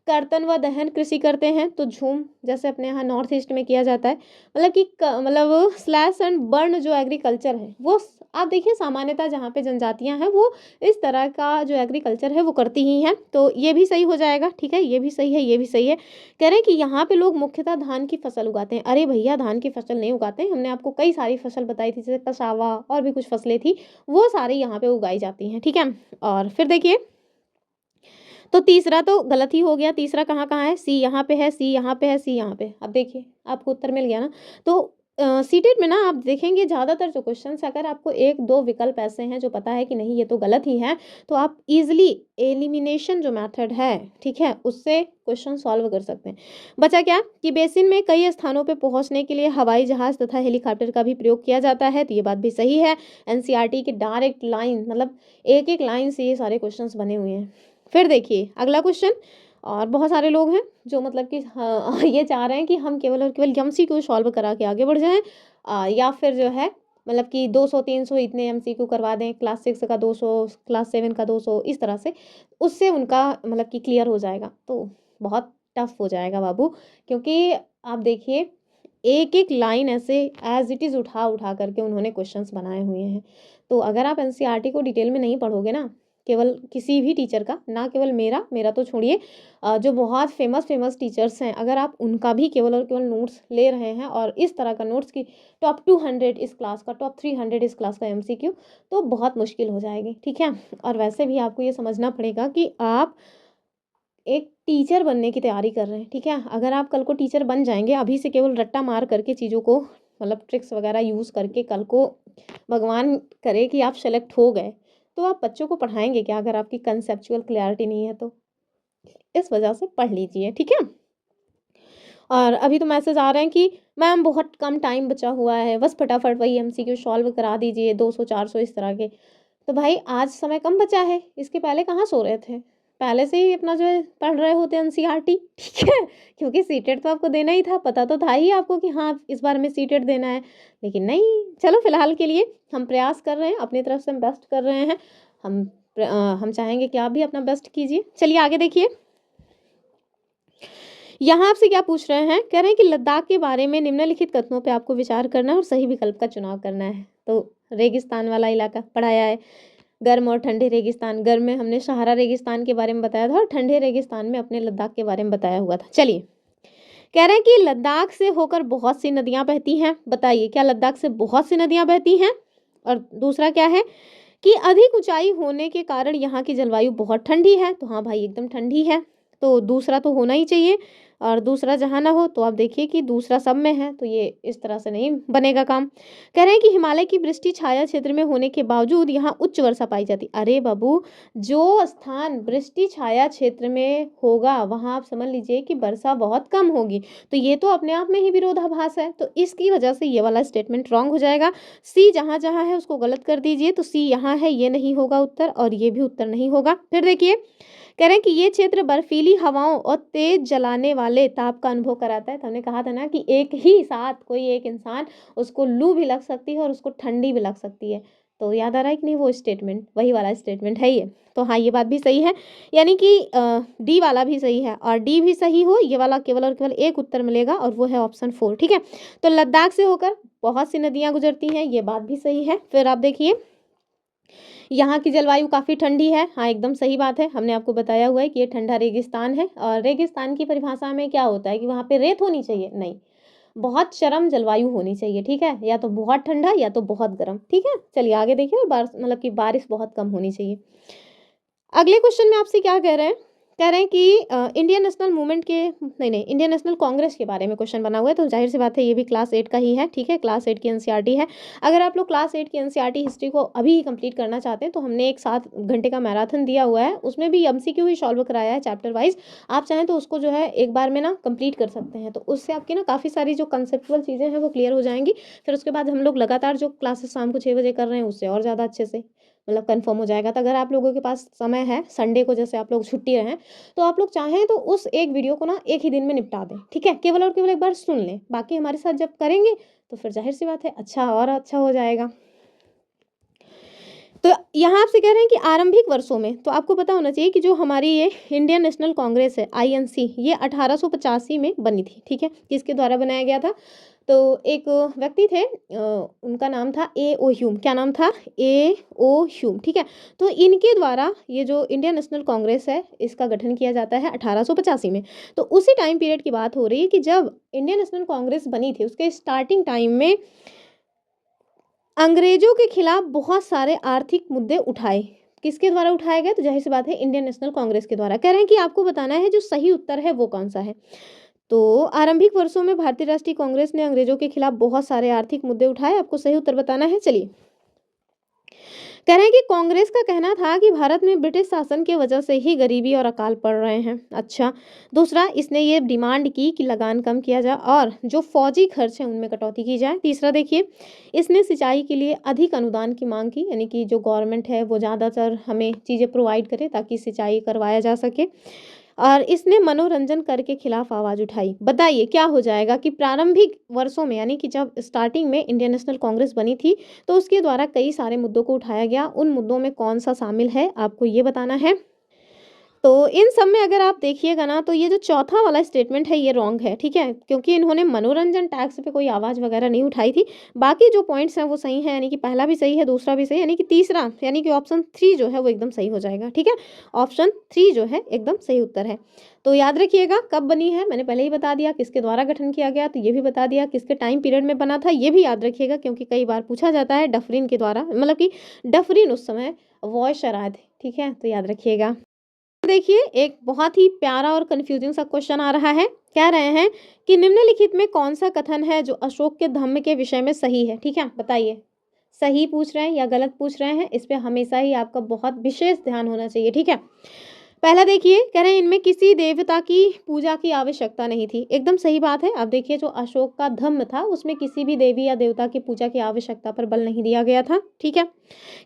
कर्तन व दहन कृषि करते हैं, तो झूम जैसे अपने यहाँ नॉर्थ ईस्ट में किया जाता है, मतलब कि मतलब स्लैश एंड बर्न जो एग्रीकल्चर है वो आप देखिए सामान्यतः जहाँ पे जनजातियाँ हैं वो इस तरह का जो एग्रीकल्चर है वो करती ही हैं। तो ये भी सही हो जाएगा, ठीक है, ये भी सही है, ये भी सही है। कह रहे हैं कि यहाँ पे लोग मुख्यतः धान की फसल उगाते हैं। अरे भैया, धान की फसल नहीं उगाते हैं, हमने आपको कई सारी फसल बताई थी, जैसे कसावा और भी कुछ फसलें थी, वो सारी यहाँ पे उगाई जाती हैं, ठीक है। और फिर देखिए, तो तीसरा तो गलत ही हो गया। तीसरा कहाँ कहाँ है, सी यहाँ पे है, सी यहाँ पे है, सी यहाँ पे। अब देखिए आपको उत्तर मिल गया ना। तो सीटेट में ना आप देखेंगे ज़्यादातर जो क्वेश्चन अगर आपको 1-2 विकल्प ऐसे हैं जो पता है कि नहीं ये तो गलत ही है, तो आप इजीली एलिमिनेशन जो मेथड है, ठीक है, उससे क्वेश्चन सॉल्व कर सकते हैं। बचा क्या कि बेसिन में कई स्थानों पे पहुंचने के लिए हवाई जहाज तथा हेलीकॉप्टर का भी प्रयोग किया जाता है, तो ये बात भी सही है। एनसीईआरटी की डायरेक्ट लाइन, मतलब एक एक लाइन से ये सारे क्वेश्चन बने हुए हैं। फिर देखिए अगला क्वेश्चन, और बहुत सारे लोग हैं जो मतलब कि हाँ ये चाह रहे हैं कि हम केवल और केवल एमसीक्यू सॉल्व करा के आगे बढ़ जाएं, या फिर जो है मतलब कि 200-300 इतने एमसीक्यू करवा दें, क्लास 6 का 200, क्लास 7 का 200, इस तरह से, उससे उनका मतलब कि क्लियर हो जाएगा। तो बहुत टफ हो जाएगा बाबू, क्योंकि आप देखिए एक एक लाइन ऐसे एज इट इज़ उठा उठा करके उन्होंने क्वेश्चंस बनाए हुए हैं। तो अगर आप एनसीईआरटी को डिटेल में नहीं पढ़ोगे ना, केवल किसी भी टीचर का, ना केवल मेरा मेरा तो छोड़िए, जो बहुत फेमस टीचर्स हैं, अगर आप उनका भी केवल और केवल नोट्स ले रहे हैं, और इस तरह का नोट्स की टॉप 200 इस क्लास का, टॉप 300 इस क्लास का एमसीक्यू, तो बहुत मुश्किल हो जाएगी, ठीक है। और वैसे भी आपको ये समझना पड़ेगा कि आप एक टीचर बनने की तैयारी कर रहे हैं, ठीक है। अगर आप कल को टीचर बन जाएंगे, अभी से केवल रट्टा मार करके चीज़ों को मतलब ट्रिक्स वगैरह यूज़ करके, कल को भगवान करे कि आप सेलेक्ट हो गए, तो आप बच्चों को पढ़ाएंगे क्या अगर आपकी कंसेप्चुअल क्लैरिटी नहीं है तो। इस वजह से पढ़ लीजिए, ठीक है। और अभी तो मैसेज आ रहे हैं कि मैम बहुत कम टाइम बचा हुआ है, बस फटाफट वही एमसीक्यू सॉल्व करा दीजिए, 200-400 इस तरह के। तो भाई आज समय कम बचा है, इसके पहले कहाँ सो रहे थे, पहले से ही अपना जो है पढ़ रहे होते एनसीईआरटी, ठीक है। क्योंकि सीटेट तो आपको देना ही था, पता तो था ही आपको कि हाँ इस बार हमें सीटेट देना है, लेकिन नहीं, चलो फिलहाल के लिए हम प्रयास कर रहे हैं, अपनी तरफ से हम बेस्ट कर रहे हैं। हम चाहेंगे कि आप भी अपना बेस्ट कीजिए। चलिए आगे देखिए, यहाँ आपसे क्या पूछ रहे हैं, कह रहे हैं कि लद्दाख के बारे में निम्नलिखित कथनों पे आपको विचार करना है और सही विकल्प का चुनाव करना है। तो रेगिस्तान वाला इलाका पढ़ाया है, गर्म और ठंडे रेगिस्तान, गर्म में हमने सहारा रेगिस्तान के बारे में बताया था, और ठंडे रेगिस्तान में अपने लद्दाख के बारे में बताया हुआ था। चलिए कह रहे हैं कि लद्दाख से होकर बहुत सी नदियां बहती हैं। बताइए क्या लद्दाख से बहुत सी नदियां बहती हैं? और दूसरा क्या है कि अधिक ऊंचाई होने के कारण यहाँ की जलवायु बहुत ठंडी है। तो हाँ भाई एकदम ठंडी है, तो दूसरा तो होना ही चाहिए। और दूसरा जहाँ ना हो तो आप देखिए कि दूसरा सब में है, तो ये इस तरह से नहीं बनेगा काम। कह रहे हैं कि हिमालय की वृष्टि छाया क्षेत्र में होने के बावजूद यहाँ उच्च वर्षा पाई जाती। अरे बाबू, जो स्थान वृष्टि छाया क्षेत्र में होगा वहाँ आप समझ लीजिए कि वर्षा बहुत कम होगी, तो ये तो अपने आप में ही विरोधाभास है। तो इसकी वजह से ये वाला स्टेटमेंट रॉन्ग हो जाएगा। सी जहाँ जहाँ है उसको गलत कर दीजिए। तो सी यहाँ है, ये नहीं होगा उत्तर, और ये भी उत्तर नहीं होगा। फिर देखिए कह रहे हैं कि ये क्षेत्र बर्फीली हवाओं और तेज जलाने वाले ताप का अनुभव कराता है। तो हमने कहा था ना कि एक ही साथ कोई एक इंसान, उसको लू भी लग सकती है और उसको ठंडी भी लग सकती है। तो याद आ रहा है कि नहीं, वो स्टेटमेंट वही वाला स्टेटमेंट है ये। तो हाँ, ये बात भी सही है, यानी कि डी वाला भी सही है और डी भी सही हो, ये वाला केवल और केवल एक उत्तर मिलेगा और वो है ऑप्शन 4। ठीक है, तो लद्दाख से होकर बहुत सी नदियां गुजरती हैं, ये बात भी सही है। फिर आप देखिए यहाँ की जलवायु काफ़ी ठंडी है। हाँ एकदम सही बात है, हमने आपको बताया हुआ है कि ये ठंडा रेगिस्तान है। और रेगिस्तान की परिभाषा में क्या होता है कि वहाँ पे रेत होनी चाहिए? नहीं, बहुत चरम जलवायु होनी चाहिए। ठीक है, या तो बहुत ठंडा या तो बहुत गर्म। ठीक है, चलिए आगे देखिए। और बारिश मतलब कि बारिश बहुत कम होनी चाहिए। अगले क्वेश्चन में आपसे क्या कह रहे हैं, कह रहे हैं कि इंडियन नेशनल मूवमेंट के नहीं इंडियन नेशनल कांग्रेस के बारे में क्वेश्चन बना हुआ है। तो जाहिर सी बात है ये भी क्लास 8 का ही है। ठीक है, क्लास 8 की एनसीईआरटी है। अगर आप लोग क्लास 8 की एनसीईआरटी हिस्ट्री को अभी ही कंप्लीट करना चाहते हैं तो हमने एक 7 घंटे का मैराथन दिया हुआ है, उसमें भी एमसीक्यू ही सॉल्व कराया है चैप्टर वाइज। आप चाहें तो उसको जो है एक बार में ना कंप्लीट कर सकते हैं, तो उससे आपकी ना काफ़ी सारी जो कंसेप्चुअल चीज़ें हैं वो क्लियर हो जाएंगी। फिर उसके बाद हम लोग लगातार जो क्लासेस शाम को 6 बजे कर रहे हैं उससे और ज़्यादा अच्छे से मतलब कंफर्म हो जाएगा। तो अगर आप लोगों के पास समय है, संडे को जैसे आप लोग छुट्टी रहें, तो आप लोग चाहें तो उस एक वीडियो को ना एक ही दिन में निपटा दें। ठीक है, केवल और केवल एक बार सुन लें, बाकी हमारे साथ जब करेंगे तो फिर जाहिर सी बात है अच्छा और अच्छा हो जाएगा। तो यहाँ आपसे कह रहे हैं कि आरंभिक वर्षों में, तो आपको पता होना चाहिए कि जो हमारी ये इंडियन नेशनल कांग्रेस है आईएनसी, ये 1885 में बनी थी। ठीक है, किसके द्वारा बनाया गया था? तो एक व्यक्ति थे, उनका नाम था ए ओ ह्यूम। क्या नाम था? ए ओ ह्यूम। ठीक है, तो इनके द्वारा ये जो इंडियन नेशनल कांग्रेस है इसका गठन किया जाता है 1885 में। तो उसी टाइम पीरियड की बात हो रही है कि जब इंडियन नेशनल कांग्रेस बनी थी उसके स्टार्टिंग टाइम में अंग्रेजों के खिलाफ बहुत सारे आर्थिक मुद्दे उठाए। किसके द्वारा उठाए गए? तो जाहिर सी बात है इंडियन नेशनल कांग्रेस के द्वारा। कह रहे हैं कि आपको बताना है जो सही उत्तर है वो कौन सा है। तो आरंभिक वर्षों में भारतीय राष्ट्रीय कांग्रेस ने अंग्रेजों के खिलाफ बहुत सारे आर्थिक मुद्दे उठाए, आपको सही उत्तर बताना है। चलिए, कह रहे हैं कि कांग्रेस का कहना था कि भारत में ब्रिटिश शासन की वजह से ही गरीबी और अकाल पड़ रहे हैं। अच्छा, दूसरा, इसने ये डिमांड की कि लगान कम किया जाए और जो फौजी खर्च है उनमें कटौती की जाए। तीसरा देखिए, इसने सिंचाई के लिए अधिक अनुदान की मांग की, यानी कि जो गवर्नमेंट है वो ज़्यादातर हमें चीज़ें प्रोवाइड करे ताकि सिंचाई करवाया जा सके। और इसने मनोरंजन कर के खिलाफ आवाज़ उठाई। बताइए क्या हो जाएगा कि प्रारंभिक वर्षों में, यानी कि जब स्टार्टिंग में इंडियन नेशनल कांग्रेस बनी थी तो उसके द्वारा कई सारे मुद्दों को उठाया गया, उन मुद्दों में कौन सा शामिल है आपको ये बताना है। तो इन सब में अगर आप देखिएगा ना तो ये जो चौथा वाला स्टेटमेंट है ये रॉन्ग है। ठीक है, क्योंकि इन्होंने मनोरंजन टैक्स पे कोई आवाज़ वगैरह नहीं उठाई थी। बाकी जो पॉइंट्स हैं वो सही है, यानी कि पहला भी सही है, दूसरा भी सही, यानी कि तीसरा यानी कि ऑप्शन 3 जो है वो एकदम सही हो जाएगा। ठीक है, ऑप्शन 3 जो है एकदम सही उत्तर है। तो याद रखिएगा कब बनी है, मैंने पहले ही बता दिया, किसके द्वारा गठन किया गया तो ये भी बता दिया, किसके टाइम पीरियड में बना था ये भी याद रखिएगा, क्योंकि कई बार पूछा जाता है डफरिन के द्वारा, मतलब कि डफरिन उस समय वॉयसराय थे। ठीक है, तो याद रखिएगा। देखिए एक बहुत ही प्यारा और कंफ्यूजिंग सा क्वेश्चन आ रहा है। कह रहे हैं कि निम्नलिखित में कौन सा कथन है जो अशोक के धम्म के विषय में सही है। ठीक है, बताइए सही पूछ रहे हैं या गलत पूछ रहे हैं, इस पे हमेशा ही आपका बहुत विशेष ध्यान होना चाहिए। ठीक है, पहला देखिए, कह रहे हैं इनमें किसी देवता की पूजा की आवश्यकता नहीं थी। एकदम सही बात है। अब देखिए जो अशोक का धम्म था उसमें किसी भी देवी या देवता की पूजा की आवश्यकता पर बल नहीं दिया गया था। ठीक है,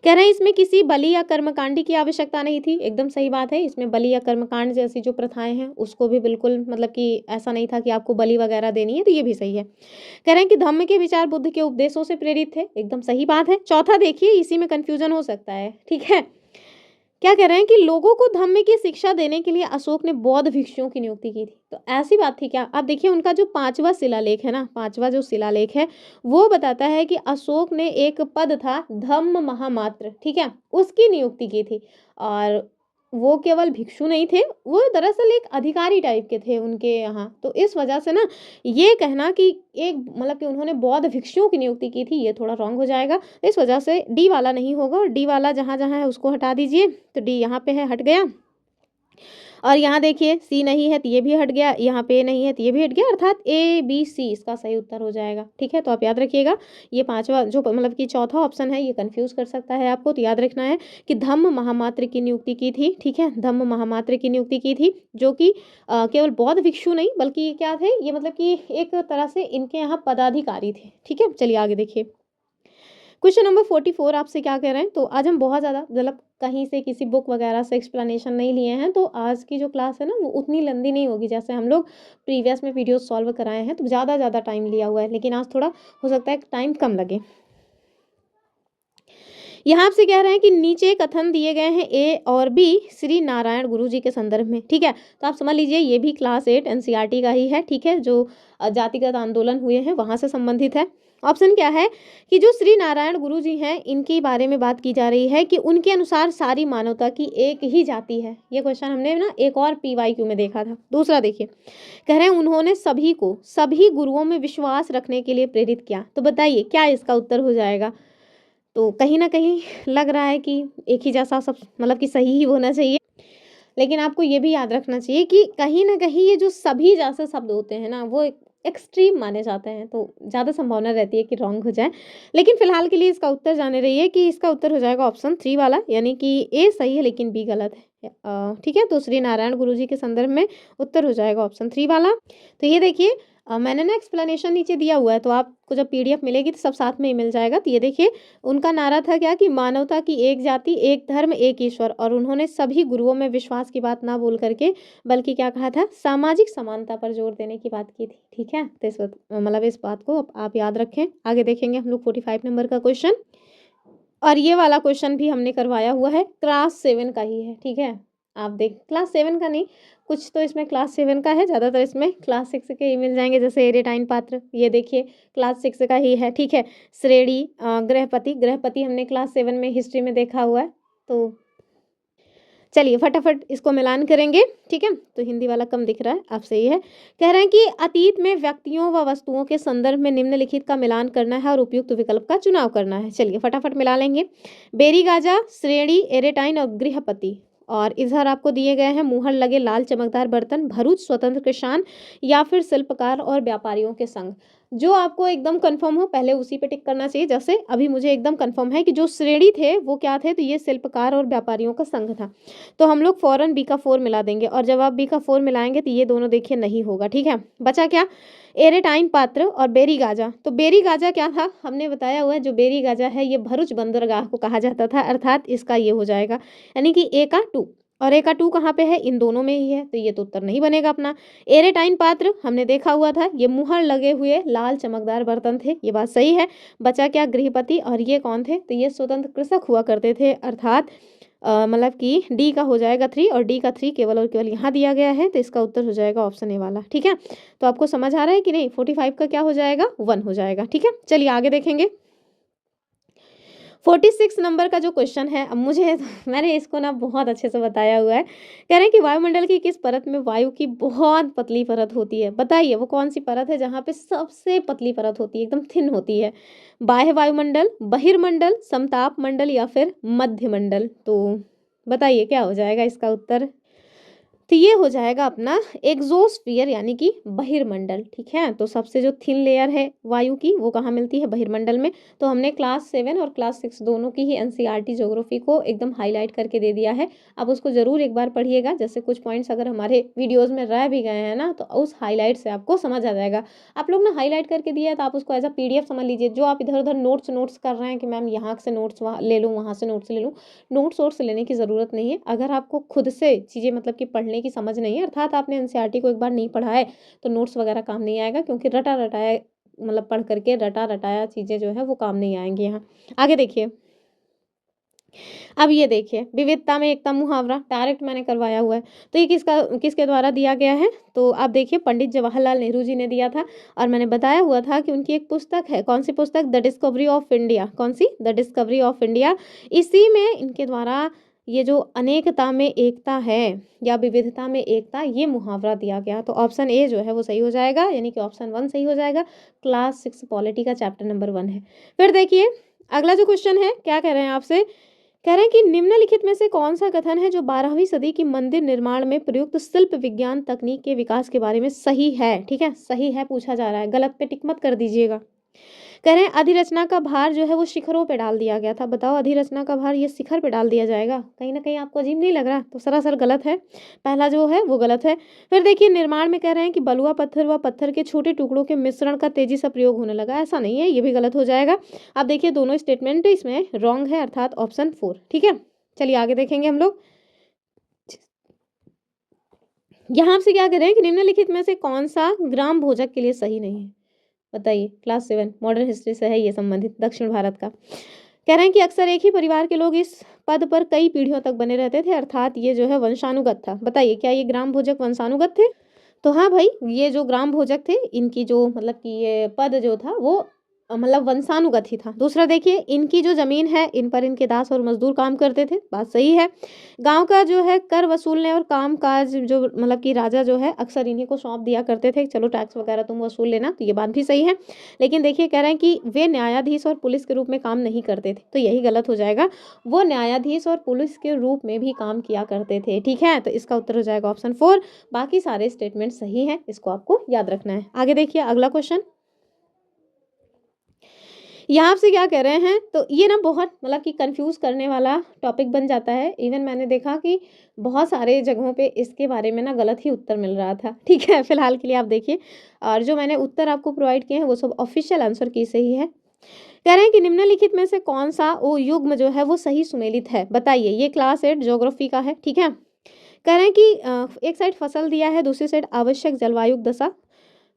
कह रहे हैं इसमें किसी बलि या कर्मकांडी की आवश्यकता नहीं थी। एकदम सही बात है, इसमें बलि या कर्मकांड जैसी जो प्रथाएं हैं उसको भी बिल्कुल मतलब कि ऐसा नहीं था कि आपको बलि वगैरह देनी है, तो ये भी सही है। कह रहे हैं कि धम्म के विचार बुद्ध के उपदेशों से प्रेरित थे। एकदम सही बात है। चौथा देखिए, इसी में कंफ्यूजन हो सकता है। ठीक है, क्या कह रहे हैं कि लोगों को धम्म की शिक्षा देने के लिए अशोक ने बौद्ध भिक्षुओं की नियुक्ति की थी। तो ऐसी बात थी क्या? आप देखिए उनका जो 5वां शिलालेख है ना, 5वां जो शिलालेख है वो बताता है कि अशोक ने एक पद था धम्म महामात्र, ठीक है, उसकी नियुक्ति की थी। और वो केवल भिक्षु नहीं थे, वो दरअसल एक अधिकारी टाइप के थे उनके यहाँ। तो इस वजह से ना ये कहना कि एक मतलब कि उन्होंने बौद्ध भिक्षुओं की नियुक्ति की थी, ये थोड़ा रॉन्ग हो जाएगा। इस वजह से डी वाला नहीं होगा और डी वाला जहाँ-जहाँ है उसको हटा दीजिए। तो डी यहाँ पे है, हट गया। और यहाँ देखिए सी नहीं है तो ये भी हट गया, यहाँ पे नहीं है तो ये भी हट गया, अर्थात ए बी सी इसका सही उत्तर हो जाएगा। ठीक है, तो आप याद रखिएगा। ये पांचवा जो मतलब कि चौथा ऑप्शन है ये कंफ्यूज कर सकता है आपको, तो याद रखना है कि धम्म महामात्र की नियुक्ति की थी। ठीक है, धम्म महामात्र की नियुक्ति की थी, जो कि केवल बौद्ध भिक्षु नहीं बल्कि ये क्या थे, ये मतलब कि एक तरह से इनके यहाँ पदाधिकारी थे। ठीक है, चलिए आगे देखिए। क्वेश्चन नंबर 44 आपसे क्या कह रहे हैं, तो आज हम बहुत ज़्यादा मतलब कहीं से किसी बुक वगैरह से एक्सप्लेनेशन नहीं लिए हैं, तो आज की जो क्लास है ना वो उतनी लंबी नहीं होगी जैसे हम लोग प्रीवियस में वीडियो सॉल्व कराए हैं, तो ज़्यादा टाइम लिया हुआ है, लेकिन आज थोड़ा हो सकता है टाइम कम लगे। यहाँ आपसे कह रहे हैं कि नीचे कथन दिए गए हैं ए और बी श्री नारायण गुरु जी के संदर्भ में। ठीक है, तो आप समझ लीजिए ये भी क्लास 8 एनसीईआरटी का ही है। ठीक है, जो जातिगत आंदोलन हुए हैं वहाँ से संबंधित है। ऑप्शन क्या है कि जो श्री नारायण गुरु जी हैं इनके बारे में बात की जा रही है कि उनके अनुसार सारी मानवता की एक ही जाति है। ये क्वेश्चन हमने ना एक और PYQ में देखा था। दूसरा देखिए, कह रहे हैं उन्होंने सभी को सभी गुरुओं में विश्वास रखने के लिए प्रेरित किया। तो बताइए क्या इसका उत्तर हो जाएगा। तो कहीं न कहीं लग रहा है कि एक ही जैसा सब मतलब कि सही ही होना चाहिए। लेकिन आपको ये भी याद रखना चाहिए कि कहीं न कहीं ये जो सभी जैसे शब्द होते हैं ना, वो एक्सट्रीम माने जाते हैं, तो ज़्यादा संभावना रहती है कि रॉन्ग हो जाए। लेकिन फ़िलहाल के लिए इसका उत्तर जाने रहिए कि इसका उत्तर हो जाएगा ऑप्शन 3 वाला, यानी कि ए सही है लेकिन बी गलत है। ठीक है, तो श्री नारायण गुरु जी के संदर्भ में उत्तर हो जाएगा ऑप्शन 3 वाला। तो ये देखिए मैंने ना एक्सप्लेनेशन नीचे दिया हुआ है, तो आपको जब PDF मिलेगी तो सब साथ में ही मिल जाएगा। तो ये देखिए उनका नारा था क्या कि मानवता की एक जाति, एक धर्म, एक ईश्वर, और उन्होंने सभी गुरुओं में विश्वास की बात ना बोल करके बल्कि क्या कहा था, सामाजिक समानता पर जोर देने की बात की थी। ठीक है, तो इस मतलब इस बात को आप याद रखें। आगे देखेंगे हम लोग 45 नंबर का क्वेश्चन, और ये वाला क्वेश्चन भी हमने करवाया हुआ है, क्लास 7 का ही है। ठीक है, आप देख क्लास 7 का नहीं, कुछ तो इसमें क्लास 7 का है, ज़्यादातर इसमें क्लास 6 के ही मिल जाएंगे, जैसे एरेटाइन पात्र, ये देखिए क्लास 6 का ही है। ठीक है, श्रेणी गृहपति, गृहपति हमने क्लास 7 में हिस्ट्री में देखा हुआ है। तो चलिए फटाफट इसको मिलान करेंगे। ठीक है, तो हिंदी वाला कम दिख रहा है, आप सही है। कह रहे हैं कि अतीत में व्यक्तियों व वस्तुओं के संदर्भ में निम्नलिखित का मिलान करना है और उपयुक्त विकल्प का चुनाव करना है। चलिए फटाफट मिला लेंगे। बेरीगाजा, श्रेणी, एरेटाइन और गृहपति, और इधर आपको दिए गए हैं मुहर लगे लाल चमकदार बर्तन, भरूच, स्वतंत्र किसान, या फिर शिल्पकार और व्यापारियों के संघ। जो आपको एकदम कंफर्म हो पहले उसी पे टिक करना चाहिए। जैसे अभी मुझे एकदम कंफर्म है कि जो श्रेणी थे वो क्या थे, तो ये शिल्पकार और व्यापारियों का संघ था, तो हम लोग फौरन बी का 4 मिला देंगे, और जब आप बी का 4 मिलाएंगे तो ये दोनों देखिए नहीं होगा। ठीक है, बचा क्या, एरेटाइन पात्र और बेरी गाजा। तो बेरी गाजा क्या था, हमने बताया हुआ है, जो बेरी गाजा है ये भरूच बंदरगाह को कहा जाता था, अर्थात इसका ये हो जाएगा, यानी कि ए का 2, और ए का 2 कहाँ पे है, इन दोनों में ही है, तो ये तो उत्तर नहीं बनेगा अपना। एरेटाइन पात्र हमने देखा हुआ था, ये मुहर लगे हुए लाल चमकदार बर्तन थे, ये बात सही है। बचा क्या, गृहपति, और ये कौन थे, तो ये स्वतंत्र कृषक हुआ करते थे, अर्थात मतलब कि डी का हो जाएगा 3, और डी का 3 केवल और केवल यहाँ दिया गया है, तो इसका उत्तर हो जाएगा ऑप्शन ए वाला। ठीक है, तो आपको समझ आ रहा है कि नहीं, 45 का क्या हो जाएगा, 1 हो जाएगा। ठीक है, चलिए आगे देखेंगे। 46 नंबर का जो क्वेश्चन है, अब मुझे मैंने इसको ना बहुत अच्छे से बताया हुआ है। कह रहे हैं कि वायुमंडल की किस परत में वायु की बहुत पतली परत होती है, बताइए वो कौन सी परत है जहाँ पे सबसे पतली परत होती है, एकदम थिन होती है। बाह्य वायुमंडल, बहिर्मंडल, समताप मंडल, या फिर मध्य मंडल। तो बताइए क्या हो जाएगा इसका उत्तर। तो ये हो जाएगा अपना एग्जोस्फीयर, यानी कि बहिर्मंडल। ठीक है, तो सबसे जो थिन लेयर है वायु की वो कहाँ मिलती है, बहिर्मंडल में। तो हमने क्लास 7 और क्लास 6 दोनों की ही एनसीईआरटी ज्योग्राफी को एकदम हाईलाइट करके दे दिया है। आप उसको जरूर एक बार पढ़िएगा, जैसे कुछ पॉइंट्स अगर हमारे वीडियोज में रह भी गए हैं ना, तो उस हाईलाइट से आपको समझ आ जाएगा। आप लोग ना हाईलाइट करके दिया है तो आप उसको एज अ PDF समझ लीजिए। जो आप इधर उधर नोट्स कर रहे हैं कि मैम यहाँ से नोट्स ले लूँ, वहाँ से नोट्स ले लूँ, नोट्स वोट्स लेने की ज़रूरत नहीं है। अगर आपको खुद से चीज़ें मतलब कि पढ़ने की समझ नहीं है, अर्थात आपने एनसीईआरटी को एक बार नहीं पढ़ा है, तो नोट्स वगैरह काम नहीं आएगा, क्योंकि रटा रटाया मतलब पढ़ करके रटा रटाया चीज़ें जो है वो काम नहीं आएंगी यहाँ। आगे देखिए, अब ये देखिए विविधता में एकता मुहावरा डायरेक्ट मैंने करवाया हुआ है, तो ये किसके द्वारा दिया गया है, तो आप देखिए पंडित जवाहरलाल नेहरू जी ने दिया था, और मैंने बताया हुआ था कि उनकी एक पुस्तक है, कौन सी पुस्तक, द डिस्कवरी ऑफ इंडिया। कौन सी, द डिस्कवरी ऑफ इंडिया। इसी में इनके द्वारा ये जो अनेकता में एकता है या विविधता में एकता, ये मुहावरा दिया गया। तो ऑप्शन ए जो है वो सही हो जाएगा, यानी कि ऑप्शन 1 सही हो जाएगा। क्लास 6 पॉलिटी का चैप्टर नंबर 1 है। फिर देखिए अगला जो क्वेश्चन है, क्या कह रहे हैं आपसे, कह रहे हैं कि निम्नलिखित में से कौन सा कथन है जो 12वीं सदी की मंदिर निर्माण में प्रयुक्त शिल्प विज्ञान तकनीक के विकास के बारे में सही है। ठीक है, सही है पूछा जा रहा है, गलत पे टिक मत कर दीजिएगा। कह रहे हैं अधिरचना का भार जो है वो शिखरों पे डाल दिया गया था। बताओ अधिरचना का भार ये शिखर पे डाल दिया जाएगा, कहीं ना कहीं आपको अजीब नहीं लग रहा? तो सरासर गलत है, पहला जो है वो गलत है। फिर देखिए निर्माण में कह रहे हैं कि बलुआ पत्थर व पत्थर के छोटे टुकड़ों के मिश्रण का तेजी से प्रयोग होने लगा, ऐसा नहीं है, ये भी गलत हो जाएगा। अब देखिए दोनों स्टेटमेंट इसमें रॉन्ग है, अर्थात ऑप्शन 4। ठीक है, चलिए आगे देखेंगे हम लोग। यहाँ आपसे क्या कह रहे हैं कि निम्नलिखित में से कौन सा ग्राम भोजक के लिए सही नहीं है, बताइए। क्लास 7 मॉडर्न हिस्ट्री से है ये संबंधित, दक्षिण भारत का। कह रहे हैं कि अक्सर एक ही परिवार के लोग इस पद पर कई पीढ़ियों तक बने रहते थे, अर्थात ये जो है वंशानुगत था। बताइए क्या ये ग्राम भोजक वंशानुगत थे? तो हाँ भाई, ये जो ग्राम भोजक थे इनकी जो मतलब कि ये पद जो था वो मतलब वंशानुगत ही था। दूसरा देखिए इनकी जो जमीन है इन पर इनके दास और मजदूर काम करते थे, बात सही है। गांव का जो है कर वसूलने और काम काज जो मतलब कि राजा जो है अक्सर इन्हीं को सौंप दिया करते थे, चलो टैक्स वगैरह तुम वसूल लेना, तो ये बात भी सही है। लेकिन देखिए कह रहे हैं कि वे न्यायाधीश और पुलिस के रूप में काम नहीं करते थे, तो यही गलत हो जाएगा। वो न्यायाधीश और पुलिस के रूप में भी काम किया करते थे। ठीक है, तो इसका उत्तर हो जाएगा ऑप्शन 4। बाकी सारे स्टेटमेंट सही हैं, इसको आपको याद रखना है। आगे देखिए अगला क्वेश्चन, यहाँ से क्या कह रहे हैं, तो ये ना बहुत मतलब कि कंफ्यूज करने वाला टॉपिक बन जाता है। इवन मैंने देखा कि बहुत सारे जगहों पे इसके बारे में ना गलत ही उत्तर मिल रहा था। ठीक है, फिलहाल के लिए आप देखिए, और जो मैंने उत्तर आपको प्रोवाइड किए हैं वो सब ऑफिशियल आंसर की सही है। कह रहे हैं कि निम्नलिखित में से कौन सा वो युग्म जो है वो सही सुमेलित है, बताइए। ये क्लास 8 ज्योग्राफी का है। ठीक है, कह रहे हैं कि एक साइड फसल दिया है, दूसरी साइड आवश्यक जलवायु दशा।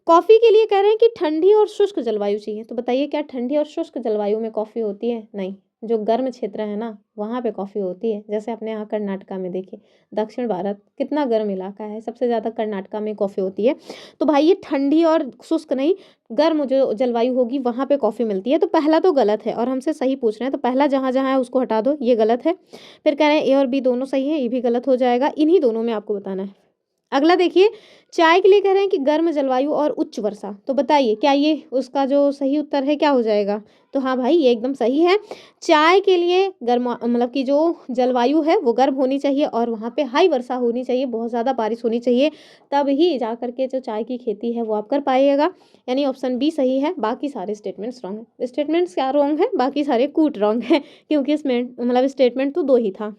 कॉफी के लिए कह रहे हैं कि ठंडी और शुष्क जलवायु चाहिए, तो बताइए क्या ठंडी और शुष्क जलवायु में कॉफी होती है? नहीं, जो गर्म क्षेत्र है ना वहाँ पे कॉफी होती है। जैसे अपने यहाँ कर्नाटका में देखिए, दक्षिण भारत कितना गर्म इलाका है, सबसे ज़्यादा कर्नाटका में कॉफी होती है। तो भाई ये ठंडी और शुष्क नहीं, गर्म जो जलवायु होगी वहाँ पे कॉफी मिलती है। तो पहला तो गलत है और हमसे सही पूछ रहे हैं, तो पहला जहाँ जहाँ है उसको हटा दो, ये गलत है। फिर कह रहे हैं ए और बी दोनों सही है, ये भी गलत हो जाएगा। इन्हीं दोनों में आपको बताना है। अगला देखिए, चाय के लिए कह रहे हैं कि गर्म जलवायु और उच्च वर्षा, तो बताइए क्या ये उसका जो सही उत्तर है क्या हो जाएगा? तो हाँ भाई ये एकदम सही है। चाय के लिए गर्म मतलब कि जो जलवायु है वो गर्म होनी चाहिए और वहाँ पे हाई वर्षा होनी चाहिए, बहुत ज़्यादा बारिश होनी चाहिए, तब ही जा करके जो चाय की खेती है वो आप कर पाइएगा। यानी ऑप्शन बी सही है, बाकी सारे स्टेटमेंट्स रॉन्ग है। स्टेटमेंट्स क्या रॉन्ग है? बाकी सारे कूट रॉन्ग है, क्योंकि इसमें मतलब स्टेटमेंट तो 2 ही था।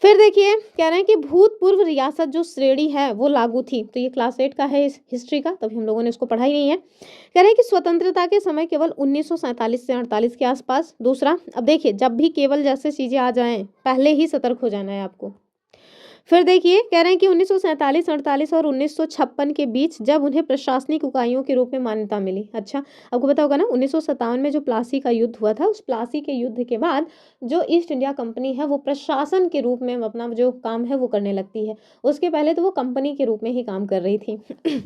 फिर देखिए कह रहे हैं कि भूतपूर्व रियासत जो श्रेणी है वो लागू थी, तो ये क्लास 8 का है इस हिस्ट्री का, तभी हम लोगों ने इसको पढ़ा ही नहीं है। कह रहे हैं कि स्वतंत्रता के समय केवल 1947 से 48 के आसपास। दूसरा, अब देखिए जब भी केवल जैसे चीजें आ जाएं पहले ही सतर्क हो जाना है आपको। फिर देखिए कह रहे हैं कि 1947, 48 और 1956 के बीच जब उन्हें प्रशासनिक इकाइयों के रूप में मान्यता मिली। अच्छा, आपको पता होगा ना 1957 में जो प्लासी का युद्ध हुआ था, उस प्लासी के युद्ध के बाद जो ईस्ट इंडिया कंपनी है वो प्रशासन के रूप में अपना जो काम है वो करने लगती है। उसके पहले तो वो कंपनी के रूप में ही काम कर रही थी।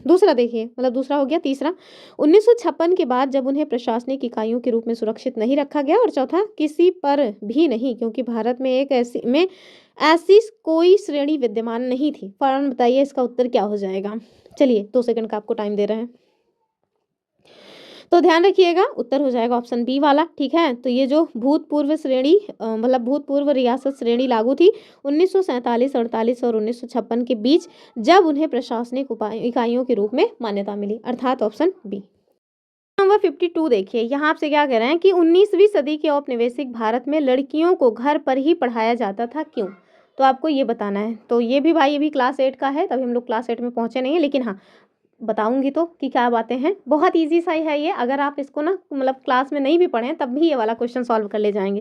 दूसरा देखिए, मतलब दूसरा हो गया। तीसरा, 1956 के बाद जब उन्हें प्रशासनिक इकाइयों के रूप में सुरक्षित नहीं रखा गया। और चौथा, किसी पर भी नहीं, क्योंकि भारत में ऐसी कोई श्रेणी विद्यमान नहीं थी। फौरन बताइए इसका उत्तर क्या हो जाएगा? चलिए 2 सेकंड का आपको टाइम दे रहे हैं, तो ध्यान रखिएगा, उत्तर हो जाएगा ऑप्शन बी वाला। ठीक है, तो ये जो भूतपूर्व श्रेणी मतलब भूतपूर्व रियासत श्रेणी लागू थी 1947, 48 और 1956 के बीच जब उन्हें प्रशासनिक इकाइयों के रूप में मान्यता मिली, अर्थात ऑप्शन बी। नंबर 52 देखिए, यहाँ आपसे क्या कह रहे हैं कि 19वीं सदी के औपनिवेशिक भारत में लड़कियों को घर पर ही पढ़ाया जाता था, क्यों? तो आपको ये बताना है। तो ये भी भाई, ये भी क्लास 8 का है, तभी हम लोग क्लास 8 में पहुंचे नहीं है, लेकिन हाँ बताऊंगी तो कि क्या बातें हैं। बहुत इजी सा ही है ये, अगर आप इसको ना मतलब क्लास में नहीं भी पढ़े तब भी ये वाला क्वेश्चन सॉल्व कर ले जाएंगे।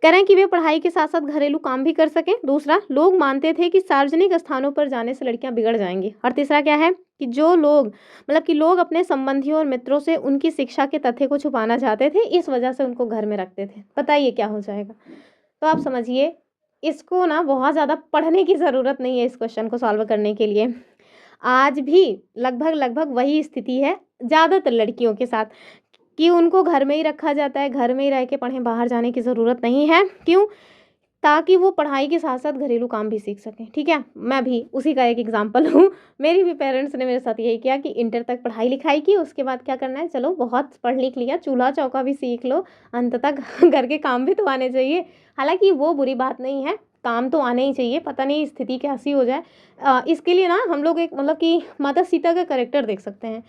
कह रहे हैं कि वे पढ़ाई के साथ साथ घरेलू काम भी कर सकें। दूसरा, लोग मानते थे कि सार्वजनिक स्थानों पर जाने से लड़कियां बिगड़ जाएंगी। और तीसरा क्या है कि जो लोग मतलब कि लोग अपने संबंधियों और मित्रों से उनकी शिक्षा के तथ्य को छुपाना चाहते थे, इस वजह से उनको घर में रखते थे। बताइए क्या हो जाएगा? तो आप समझिए, इसको ना बहुत ज़्यादा पढ़ने की ज़रूरत नहीं है इस क्वेश्चन को सॉल्व करने के लिए। आज भी लगभग लगभग वही स्थिति है ज़्यादातर लड़कियों के साथ, कि उनको घर में ही रखा जाता है, घर में ही रह के पढ़ें, बाहर जाने की ज़रूरत नहीं है। क्यों? ताकि वो पढ़ाई के साथ साथ घरेलू काम भी सीख सकें। ठीक है, मैं भी उसी का एक एग्जाम्पल हूँ। मेरी भी पेरेंट्स ने मेरे साथ यही किया कि इंटर तक पढ़ाई लिखाई की, उसके बाद क्या करना है, चलो बहुत पढ़ लिख लिया, चूल्हा चौका भी सीख लो, अंततः घर के काम भी तो आने चाहिए। हालांकि वो बुरी बात नहीं है, काम तो आने ही चाहिए, पता नहीं स्थिति कैसी हो जाए। इसके लिए ना हम लोग एक मतलब कि माता सीता का कैरेक्टर देख सकते हैं,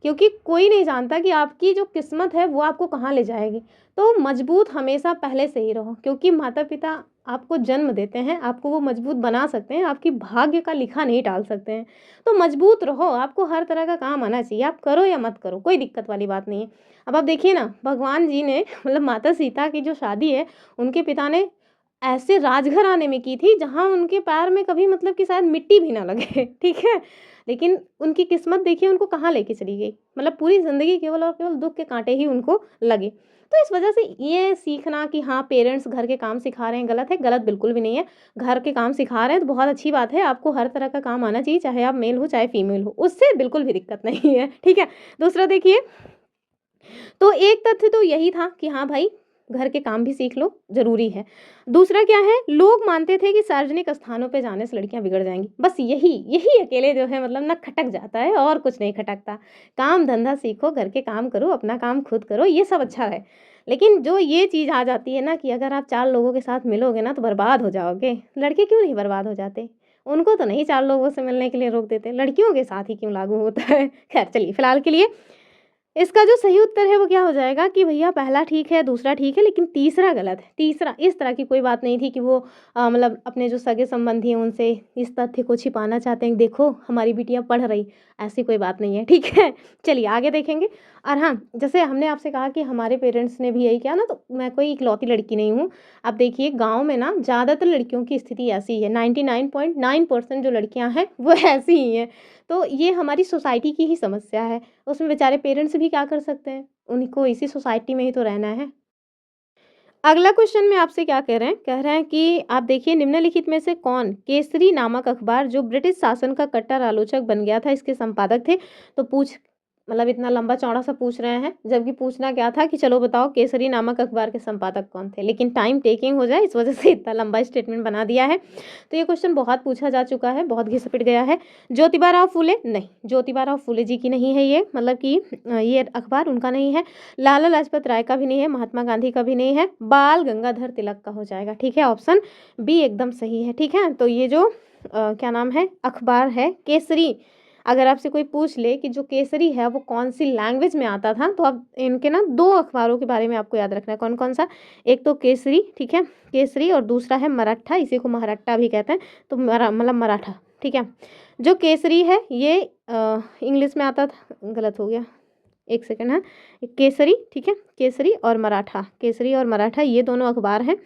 क्योंकि कोई नहीं जानता कि आपकी जो किस्मत है वो आपको कहाँ ले जाएगी। तो मजबूत हमेशा पहले से ही रहो, क्योंकि माता पिता आपको जन्म देते हैं, आपको वो मजबूत बना सकते हैं, आपकी भाग्य का लिखा नहीं टाल सकते हैं। तो मजबूत रहो, आपको हर तरह का काम आना चाहिए, आप करो या मत करो, कोई दिक्कत वाली बात नहीं है। अब आप देखिए ना, भगवान जी ने मतलब माता सीता की जो शादी है, उनके पिता ने ऐसे राजघराने में की थी जहाँ उनके पैर में कभी मतलब कि शायद मिट्टी भी ना लगे। ठीक है, लेकिन उनकी किस्मत देखिए उनको कहाँ लेके चली गई, मतलब पूरी ज़िंदगी केवल और केवल दुःख के कांटे ही उनको लगे। तो इस वजह से ये सीखना कि हाँ पेरेंट्स घर के काम सिखा रहे हैं गलत है, गलत बिल्कुल भी नहीं है। घर के काम सिखा रहे हैं तो बहुत अच्छी बात है, आपको हर तरह का काम आना चाहिए, चाहे आप मेल हो चाहे फीमेल हो, उससे बिल्कुल भी दिक्कत नहीं है। ठीक है, दूसरा देखिए, तो एक तथ्य तो यही था कि हाँ भाई घर के काम भी सीख लो, ज़रूरी है। दूसरा क्या है, लोग मानते थे कि सार्वजनिक स्थानों पे जाने से लड़कियां बिगड़ जाएंगी, बस यही यही अकेले जो है मतलब ना खटक जाता है, और कुछ नहीं खटकता। काम धंधा सीखो, घर के काम करो, अपना काम खुद करो, ये सब अच्छा है। लेकिन जो ये चीज़ आ जाती है ना कि अगर आप 4 लोगों के साथ मिलोगे ना तो बर्बाद हो जाओगे। लड़के क्यों नहीं बर्बाद हो जाते? उनको तो नहीं 4 लोगों से मिलने के लिए रोक देते, लड़कियों के साथ ही क्यों लागू होता है? खैर चलिए, फिलहाल के लिए इसका जो सही उत्तर है वो क्या हो जाएगा कि भैया पहला ठीक है, दूसरा ठीक है, लेकिन तीसरा गलत है। तीसरा, इस तरह की कोई बात नहीं थी कि वो मतलब अपने जो सगे संबंधी हैं उनसे इस तथ्य को छिपाना चाहते हैं कि देखो हमारी बिटिया पढ़ रही, ऐसी कोई बात नहीं है। ठीक है, चलिए आगे देखेंगे। और हाँ, जैसे हमने आपसे कहा कि हमारे पेरेंट्स ने भी यही किया ना, तो मैं कोई इकलौती लड़की नहीं हूँ। अब देखिए गाँव में ना ज़्यादातर लड़कियों की स्थिति ऐसी है, 99.9% जो लड़कियाँ हैं वो ऐसी ही हैं। तो ये हमारी सोसाइटी की ही समस्या है, उसमें बेचारे पेरेंट्स भी क्या कर सकते हैं, उनको इसी सोसाइटी में ही तो रहना है। अगला क्वेश्चन में आपसे क्या कह रहे हैं कि आप देखिए, निम्नलिखित में से कौन केसरी नामक अखबार जो ब्रिटिश शासन का कट्टर आलोचक बन गया था, इसके संपादक थे? तो पूछ मतलब इतना लंबा चौड़ा सा पूछ रहे हैं, जबकि पूछना क्या था कि चलो बताओ केसरी नामक अखबार के संपादक कौन थे, लेकिन टाइम टेकिंग हो जाए इस वजह से इतना लंबा स्टेटमेंट बना दिया है। तो ये क्वेश्चन बहुत पूछा जा चुका है, बहुत घिस-पिट गया है। ज्योतिबा राव फुले? नहीं, ज्योतिबा राव फुले जी की नहीं है ये, मतलब कि ये अखबार उनका नहीं है। लाला लाजपत राय का भी नहीं है, महात्मा गांधी का भी नहीं है, बाल गंगाधर तिलक का हो जाएगा। ठीक है, ऑप्शन बी एकदम सही है। ठीक है, तो ये जो क्या नाम है, अखबार है केसरी, अगर आपसे कोई पूछ ले कि जो केसरी है वो कौन सी लैंग्वेज में आता था, तो आप इनके ना 2 अखबारों के बारे में आपको याद रखना है। कौन कौन सा? एक तो केसरी, ठीक है, केसरी, और दूसरा है मराठा, इसी को महाराट्टा भी कहते हैं, तो मतलब मराठा। ठीक है, जो केसरी है ये इंग्लिश में आता था, गलत हो गया, एक सेकंड है, केसरी, ठीक है, केसरी और मराठा, केसरी और मराठा ये दोनों अखबार हैं।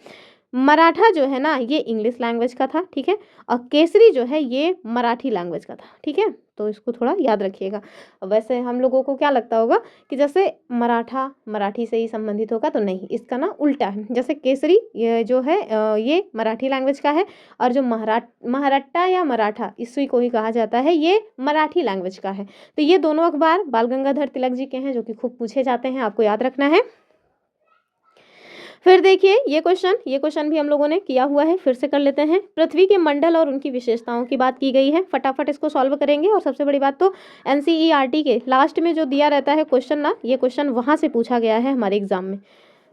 मराठा जो है ना ये इंग्लिश लैंग्वेज का था, ठीक है, और केसरी जो है ये मराठी लैंग्वेज का था। ठीक है, तो इसको थोड़ा याद रखिएगा। वैसे हम लोगों को क्या लगता होगा कि जैसे मराठा मराठी से ही संबंधित होगा, तो नहीं, इसका ना उल्टा है। जैसे केसरी ये जो है ये मराठी लैंग्वेज का है, और जो महाराट्टा या मराठा इसी को ही कहा जाता है, ये मराठी लैंग्वेज का है। तो ये दोनों अखबार बाल गंगाधर तिलक जी के हैं, जो कि खूब पूछे जाते हैं, आपको याद रखना है। फिर देखिए ये क्वेश्चन भी हम लोगों ने किया हुआ है, फिर से कर लेते हैं। पृथ्वी के मंडल और उनकी विशेषताओं की बात की गई है, फटाफट इसको सॉल्व करेंगे। और सबसे बड़ी बात तो एनसीईआरटी के लास्ट में जो दिया रहता है क्वेश्चन ना, ये क्वेश्चन वहाँ से पूछा गया है हमारे एग्जाम में।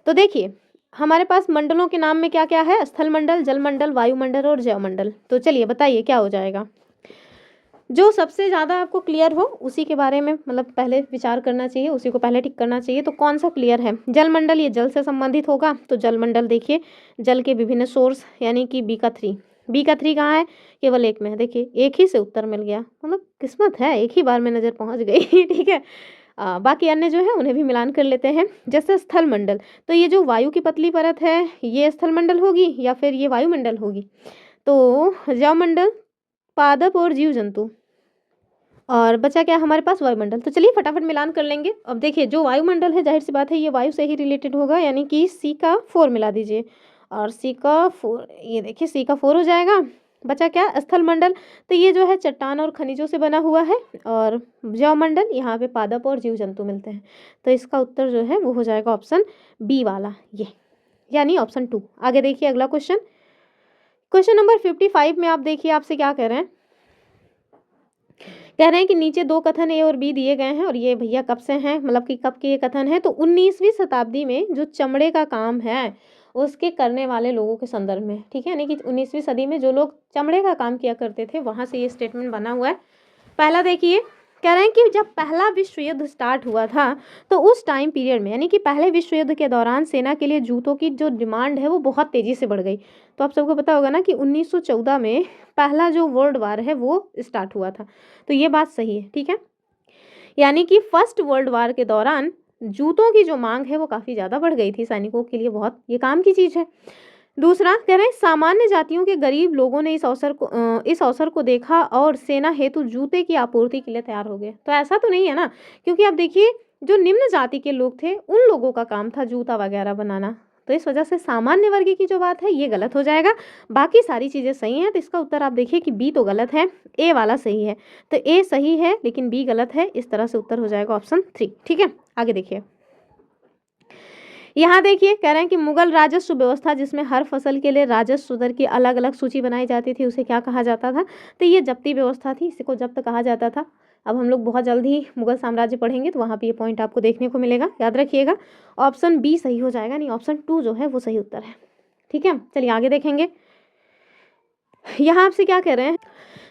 तो देखिए हमारे पास मंडलों के नाम में क्या क्या है, स्थल मंडल, जल मंडल, वायुमंडल और जैवमंडल। तो चलिए बताइए क्या हो जाएगा। जो सबसे ज़्यादा आपको क्लियर हो उसी के बारे में मतलब पहले विचार करना चाहिए, उसी को पहले टिक करना चाहिए। तो कौन सा क्लियर है? जलमंडल, ये जल से संबंधित होगा, तो जलमंडल देखिए जल के विभिन्न सोर्स, यानी कि बी का थ्री कहाँ है? केवल एक में है, देखिए एक ही से उत्तर मिल गया, मतलब किस्मत है, एक ही बार में नज़र पहुँच गई। ठीक है, बाकी अन्य जो है उन्हें भी मिलान कर लेते हैं। जैसे स्थल मंडल, तो ये जो वायु की पतली परत है ये स्थल मंडल होगी या फिर ये वायुमंडल होगी? तो जलमंडल, पादप और जीव जंतु, और बचा क्या हमारे पास? वायुमंडल। तो चलिए फटाफट मिलान कर लेंगे। अब देखिए जो वायुमंडल है जाहिर सी बात है ये वायु से ही रिलेटेड होगा, यानी कि सी का 4 मिला दीजिए, और सी का 4, ये देखिए सी का 4 हो जाएगा। बचा क्या? स्थल मंडल, तो ये जो है चट्टान और खनिजों से बना हुआ है, और जैवमंडल यहाँ पे पादप और जीव जंतु मिलते हैं। तो इसका उत्तर जो है वो हो जाएगा ऑप्शन बी वाला, ये यानी ऑप्शन 2। आगे देखिए अगला क्वेश्चन, क्वेश्चन नंबर 55 में आप देखिए आपसे क्या कह रहे हैं। कह रहे हैं कि नीचे दो कथन ए और बी दिए गए हैं और ये भैया कब से हैं, मतलब कि कब के ये कथन है। तो 19वीं शताब्दी में जो चमड़े का काम है उसके करने वाले लोगों के संदर्भ में, ठीक है, यानी कि 19वीं सदी में जो लोग चमड़े का काम किया करते थे वहां से ये स्टेटमेंट बना हुआ है। पहला देखिए, कह रहे हैं कि जब पहला विश्व युद्ध स्टार्ट हुआ था तो उस टाइम पीरियड में, यानी कि पहले विश्व युद्ध के दौरान सेना के लिए जूतों की जो डिमांड है वो बहुत तेजी से बढ़ गई। तो आप सबको पता होगा ना कि 1914 में पहला जो वर्ल्ड वार है वो स्टार्ट हुआ था। तो ये बात सही है, ठीक है, यानी कि फर्स्ट वर्ल्ड वार के दौरान जूतों की जो मांग है वो काफ़ी ज़्यादा बढ़ गई थी, सैनिकों के लिए बहुत ये काम की चीज़ है। दूसरा कह रहे हैं सामान्य जातियों के गरीब लोगों ने इस अवसर को देखा और सेना हेतु जूते की आपूर्ति के लिए तैयार हो गए। तो ऐसा तो नहीं है ना, क्योंकि आप देखिए जो निम्न जाति के लोग थे उन लोगों का काम था जूता वगैरह बनाना। तो इस वजह से सामान्य वर्ग की जो बात है ये गलत हो जाएगा, बाकी सारी चीज़ें सही हैं। तो इसका उत्तर आप देखिए कि बी तो गलत है, ए वाला सही है। तो ए सही है लेकिन बी गलत है, इस तरह से उत्तर हो जाएगा ऑप्शन 3, ठीक है। आगे देखिए, यहाँ देखिए कह रहे हैं कि मुगल राजस्व व्यवस्था जिसमें हर फसल के लिए राजस्व दर की अलग अलग सूची बनाई जाती थी उसे क्या कहा जाता था। तो ये जब्ती व्यवस्था थी, इसी को जब्त कहा जाता था। अब हम लोग बहुत जल्द ही मुगल साम्राज्य पढ़ेंगे तो वहाँ पे ये पॉइंट आपको देखने को मिलेगा, याद रखिएगा। ऑप्शन बी सही हो जाएगा, नहीं ऑप्शन 2 जो है वो सही उत्तर है, ठीक है। चलिए आगे देखेंगे, यहाँ आपसे क्या कह रहे हैं।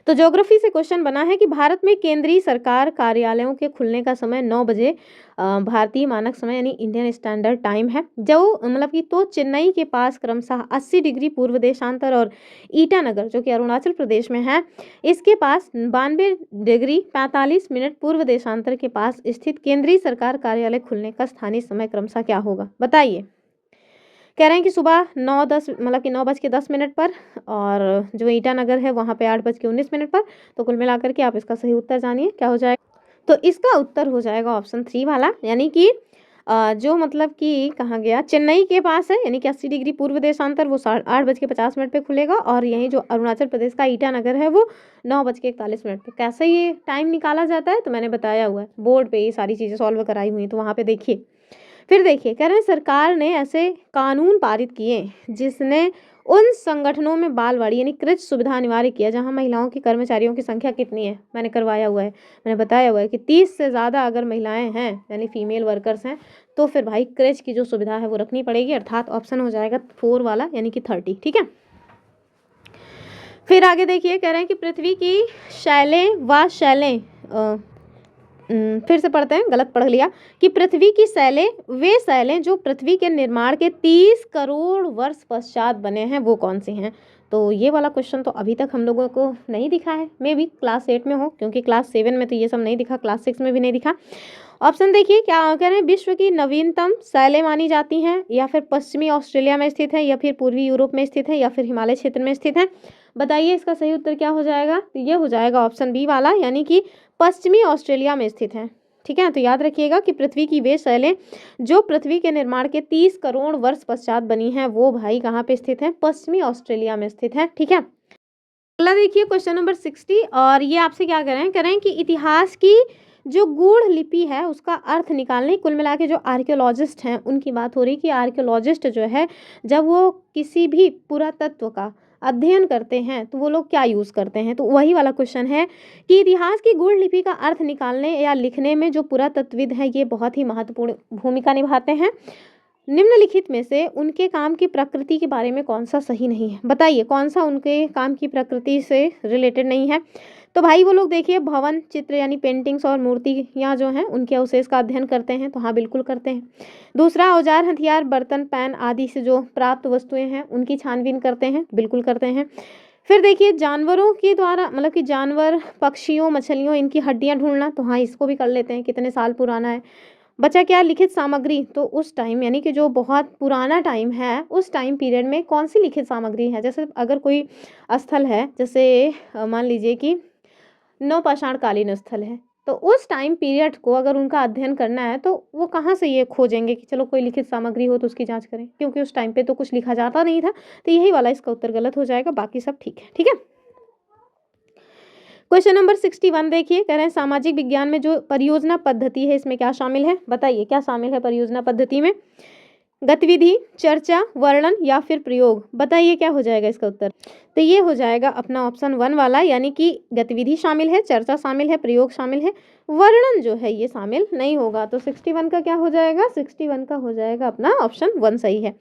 तो ज्योग्राफी से क्वेश्चन बना है कि भारत में केंद्रीय सरकार कार्यालयों के खुलने का समय 9 बजे भारतीय मानक समय यानी इंडियन स्टैंडर्ड टाइम है। जो मतलब कि तो चेन्नई के पास क्रमशः 80 डिग्री पूर्व देशांतर और ईटानगर जो कि अरुणाचल प्रदेश में है इसके पास 92 डिग्री 45 मिनट पूर्व देशांतर के पास स्थित केंद्रीय सरकार कार्यालय खुलने का स्थानीय समय क्रमशः क्या होगा, बताइए। कह रहे हैं कि सुबह 9:10 मतलब कि 9:10 पर, और जो ईटानगर है वहाँ पे 8:19 पर। तो कुल मिलाकर के आप इसका सही उत्तर जानिए क्या हो जाएगा। तो इसका उत्तर हो जाएगा ऑप्शन 3 वाला, यानी कि जो मतलब कि कहाँ गया, चेन्नई के पास है, यानी कि 80 डिग्री पूर्व देशांतर वो 8:50 पे खुलेगा, और यहीं जो अरुणाचल प्रदेश का ईटानगर है वो 9:41 पे। कैसे ये टाइम निकाला जाता है तो मैंने बताया हुआ है, बोर्ड पे ये सारी चीज़ें सॉल्व कराई हुई हैं, तो वहाँ पे देखिए। फिर देखिए कह रहे हैं सरकार ने ऐसे कानून पारित किए जिसने उन संगठनों में बालवाड़ी यानी कृष सुविधा अनिवार्य किया जहां महिलाओं की कर्मचारियों की संख्या कितनी है, मैंने करवाया हुआ है, मैंने बताया हुआ है कि 30 से ज़्यादा अगर महिलाएं हैं यानी फीमेल वर्कर्स हैं तो फिर भाई कृष की जो सुविधा है वो रखनी पड़ेगी, अर्थात ऑप्शन हो जाएगा 4 वाला यानी कि 30, ठीक है। फिर आगे देखिए कह रहे हैं कि पृथ्वी की शैलें फिर से पढ़ते हैं, गलत पढ़ लिया, कि पृथ्वी की शैलें वे शैलें जो पृथ्वी के निर्माण के 30 करोड़ वर्ष पश्चात बने हैं वो कौन सी हैं। तो ये वाला क्वेश्चन तो अभी तक हम लोगों को नहीं दिखा है, मे भी क्लास 8 में हो, क्योंकि क्लास 7 में तो ये सब नहीं दिखा, क्लास 6 में भी नहीं दिखा। ऑप्शन देखिए क्या कह रहे हैं, विश्व की नवीनतम शैलें मानी जाती हैं, या फिर पश्चिमी ऑस्ट्रेलिया में स्थित है, या फिर पूर्वी यूरोप में स्थित है, या फिर हिमालय क्षेत्र में स्थित है। बताइए इसका सही उत्तर क्या हो जाएगा। तो ये हो जाएगा ऑप्शन बी वाला, यानी कि पश्चिमी ऑस्ट्रेलिया में स्थित है, ठीक है। तो याद रखिएगा कि पृथ्वी की वे शैलें जो पृथ्वी के निर्माण के 30 करोड़ वर्ष पश्चात बनी हैं वो भाई कहाँ पे स्थित है, पश्चिमी ऑस्ट्रेलिया में स्थित है, ठीक है। अगला देखिए क्वेश्चन नंबर 60, और ये आपसे क्या कह रहे हैं कि इतिहास की जो गूढ़ लिपि है उसका अर्थ निकालने, कुल मिला के जो आर्कियोलॉजिस्ट हैं उनकी बात हो रही कि आर्कियोलॉजिस्ट जो है जब वो किसी भी पुरातत्व का अध्ययन करते हैं तो वो लोग क्या यूज़ करते हैं। तो वही वाला क्वेश्चन है कि इतिहास की गूढ़ लिपि का अर्थ निकालने या लिखने में जो पुरातत्वविद हैं ये बहुत ही महत्वपूर्ण भूमिका निभाते हैं। निम्नलिखित में से उनके काम की प्रकृति के बारे में कौन सा सही नहीं है, बताइए कौन सा उनके काम की प्रकृति से रिलेटेड नहीं है। तो भाई वो लोग देखिए भवन चित्र यानी पेंटिंग्स और मूर्तियाँ जो हैं उनके अवशेष का अध्ययन करते हैं, तो हाँ बिल्कुल करते हैं। दूसरा औजार हथियार बर्तन पैन आदि से जो प्राप्त वस्तुएं हैं उनकी छानबीन करते हैं, बिल्कुल करते हैं। फिर देखिए जानवरों के द्वारा मतलब कि जानवर पक्षियों मछलियों इनकी हड्डियां ढूंढना, तो हाँ इसको भी कर लेते हैं, कितने साल पुराना है। बचा क्या, लिखित सामग्री, तो उस टाइम यानी कि जो बहुत पुराना टाइम है उस टाइम पीरियड में कौन सी लिखित सामग्री है, जैसे अगर कोई स्थल है, जैसे मान लीजिए कि नवपाषाण कालीन स्थल है, तो उस टाइम पीरियड को अगर उनका अध्ययन करना है तो वो कहाँ से ये खोजेंगे कि चलो कोई लिखित सामग्री हो तो उसकी जांच करें, क्योंकि उस टाइम पे तो कुछ लिखा जाता नहीं था। तो यही वाला इसका उत्तर गलत हो जाएगा, बाकी सब ठीक है, ठीक है। क्वेश्चन नंबर 61 देखिए कह रहे हैं सामाजिक विज्ञान में जो परियोजना पद्धति है इसमें क्या शामिल है, बताइए क्या शामिल है परियोजना पद्धति में। गतिविधि, चर्चा, वर्णन या फिर प्रयोग। बताइए क्या हो जाएगा इसका उत्तर। तो ये हो जाएगा अपना ऑप्शन 1 वाला, यानी कि गतिविधि शामिल है, चर्चा शामिल है, प्रयोग शामिल है, वर्णन जो है ये शामिल नहीं होगा। तो 61 का क्या हो जाएगा, 61 का हो जाएगा अपना ऑप्शन 1 सही है।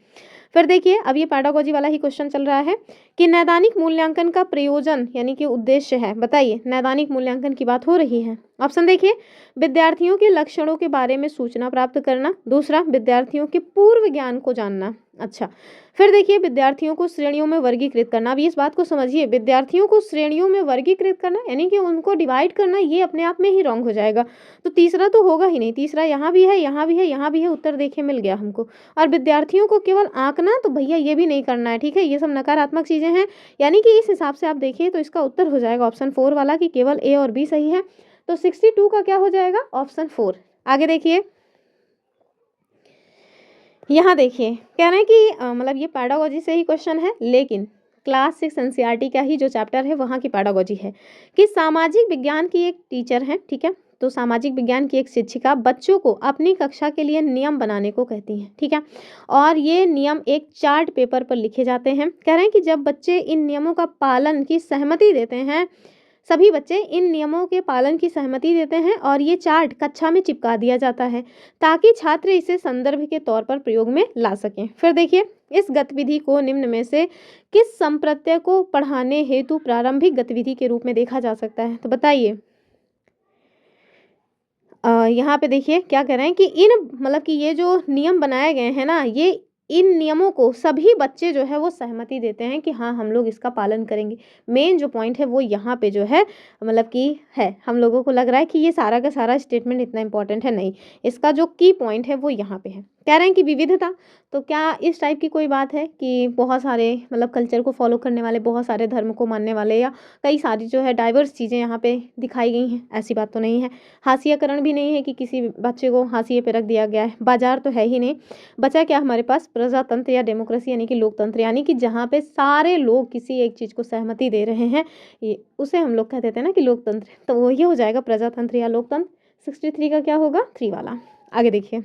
फिर देखिए अब ये पैडागोजी वाला ही क्वेश्चन चल रहा है कि नैदानिक मूल्यांकन का प्रयोजन यानी कि उद्देश्य है। बताइए, नैदानिक मूल्यांकन की बात हो रही है। ऑप्शन देखिए, विद्यार्थियों के लक्षणों के बारे में सूचना प्राप्त करना, दूसरा विद्यार्थियों के पूर्व ज्ञान को जानना। अच्छा, फिर देखिए विद्यार्थियों को श्रेणियों में वर्गीकृत करना। अब इस बात को समझिए, विद्यार्थियों को श्रेणियों में वर्गीकृत करना यानी कि उनको डिवाइड करना, ये अपने आप में ही रॉन्ग हो जाएगा। तो तीसरा तो होगा ही नहीं, तीसरा यहाँ भी है, यहाँ भी है, यहाँ भी है, उत्तर देखिए मिल गया हमको। और विद्यार्थियों को केवल आंकना, तो भैया ये भी नहीं करना है, ठीक है, ये सब नकारात्मक चीजें हैं। यानी कि इस हिसाब से आप देखिए तो इसका उत्तर हो जाएगा ऑप्शन 4 वाला कि केवल ए और बी सही है। तो 62 का क्या हो जाएगा, ऑप्शन 4। आगे देखिए, यहाँ देखिए कह रहे हैं कि मतलब ये पैडागोजी से ही क्वेश्चन है, लेकिन क्लास 6 एनसीईआरटी का ही जो चैप्टर है वहाँ की पैडागोजी है कि सामाजिक विज्ञान की एक टीचर है, ठीक है, तो सामाजिक विज्ञान की एक शिक्षिका बच्चों को अपनी कक्षा के लिए नियम बनाने को कहती हैं, ठीक है, और ये नियम एक चार्ट पेपर पर लिखे जाते हैं। कह रहे हैं कि जब बच्चे इन नियमों का पालन की सहमति देते हैं, सभी बच्चे इन नियमों के पालन की सहमति देते हैं और ये चार्ट कक्षा में चिपका दिया जाता है ताकि छात्र इसे संदर्भ के तौर पर प्रयोग में ला सकें। फिर देखिए, इस गतिविधि को निम्न में से किस संप्रत्यय को पढ़ाने हेतु प्रारंभिक गतिविधि के रूप में देखा जा सकता है। तो बताइए, यहाँ पे देखिए क्या कह रहे हैं कि इन मतलब कि ये जो नियम बनाए गए हैं ना, ये इन नियमों को सभी बच्चे जो है वो सहमति देते हैं कि हाँ हम लोग इसका पालन करेंगे। मेन जो पॉइंट है वो यहाँ पे जो है मतलब कि है, हम लोगों को लग रहा है कि ये सारा का सारा स्टेटमेंट इतना इंपॉर्टेंट है, नहीं, इसका जो की पॉइंट है वो यहाँ पे है। कह रहे हैं कि विविधता, तो क्या इस टाइप की कोई बात है कि बहुत सारे मतलब कल्चर को फॉलो करने वाले, बहुत सारे धर्म को मानने वाले, या कई सारी जो है डाइवर्स चीज़ें यहाँ पे दिखाई गई हैं, ऐसी बात तो नहीं है। हाशियाकरण भी नहीं है कि किसी बच्चे को हाशिए पे रख दिया गया है। बाजार तो है ही नहीं। बचा क्या हमारे पास, प्रजातंत्र या डेमोक्रेसी यानी कि लोकतंत्र, यानी कि जहाँ पे सारे लोग किसी एक चीज़ को सहमति दे रहे हैं, ये उसे हम लोग कह देते हैं ना कि लोकतंत्र। तो वो ये हो जाएगा प्रजातंत्र या लोकतंत्र। 63 का क्या होगा, 3 वाला। आगे देखिए,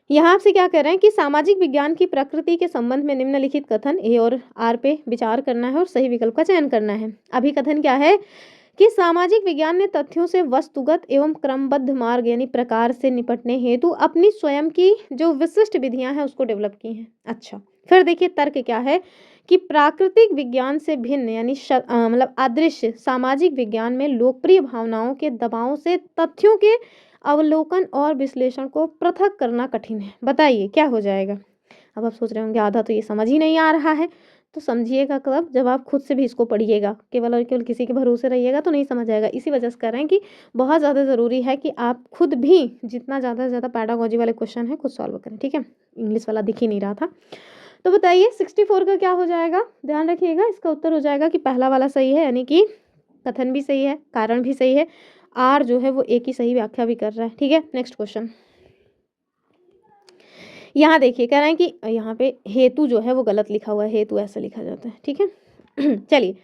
यहाँ आपसे क्या कह रहे हैं कि सामाजिक विज्ञान की प्रकृति के संबंध में निम्नलिखित कथन ए और आर पे विचार करना है और सही विकल्प का चयन करना है। अभी कथन क्या है कि सामाजिक विज्ञान ने तथ्यों से वस्तुगत एवं क्रमबद्ध मार्ग यानी प्रकार से निपटने हेतु अपनी स्वयं की जो विशिष्ट विधियां हैं उसको डेवलप की हैं। अच्छा, फिर देखिए तर्क क्या है कि प्राकृतिक विज्ञान से भिन्न यानी मतलब अदृश्य सामाजिक विज्ञान में लोकप्रिय भावनाओं के दबाव से तथ्यों के अवलोकन और विश्लेषण को पृथक करना कठिन है। बताइए क्या हो जाएगा। अब आप सोच रहे होंगे आधा तो ये समझ ही नहीं आ रहा है, तो समझिएगा कब, जब आप खुद से भी इसको पढ़िएगा। केवल और केवल किसी के भरोसे रहिएगा तो नहीं समझ आएगा। इसी वजह से कह रहे हैं कि बहुत ज़्यादा ज़रूरी है कि आप खुद भी जितना ज़्यादा से ज़्यादा पैडागोजी वाले क्वेश्चन है खुद सॉल्व करें, ठीक है। इंग्लिश वाला दिख ही नहीं रहा था। तो बताइए 64 का क्या हो जाएगा, ध्यान रखिएगा। इसका उत्तर हो जाएगा कि पहला वाला सही है, यानी कि कथन भी सही है, कारण भी सही है, आर जो है वो एक ही सही व्याख्या भी कर रहा है, ठीक है। नेक्स्ट क्वेश्चन, यहाँ देखिए कह रहे हैं कि यहाँ पे हेतु जो है वो गलत लिखा हुआ है, हेतु ऐसा लिखा जाता है, ठीक है। चलिए,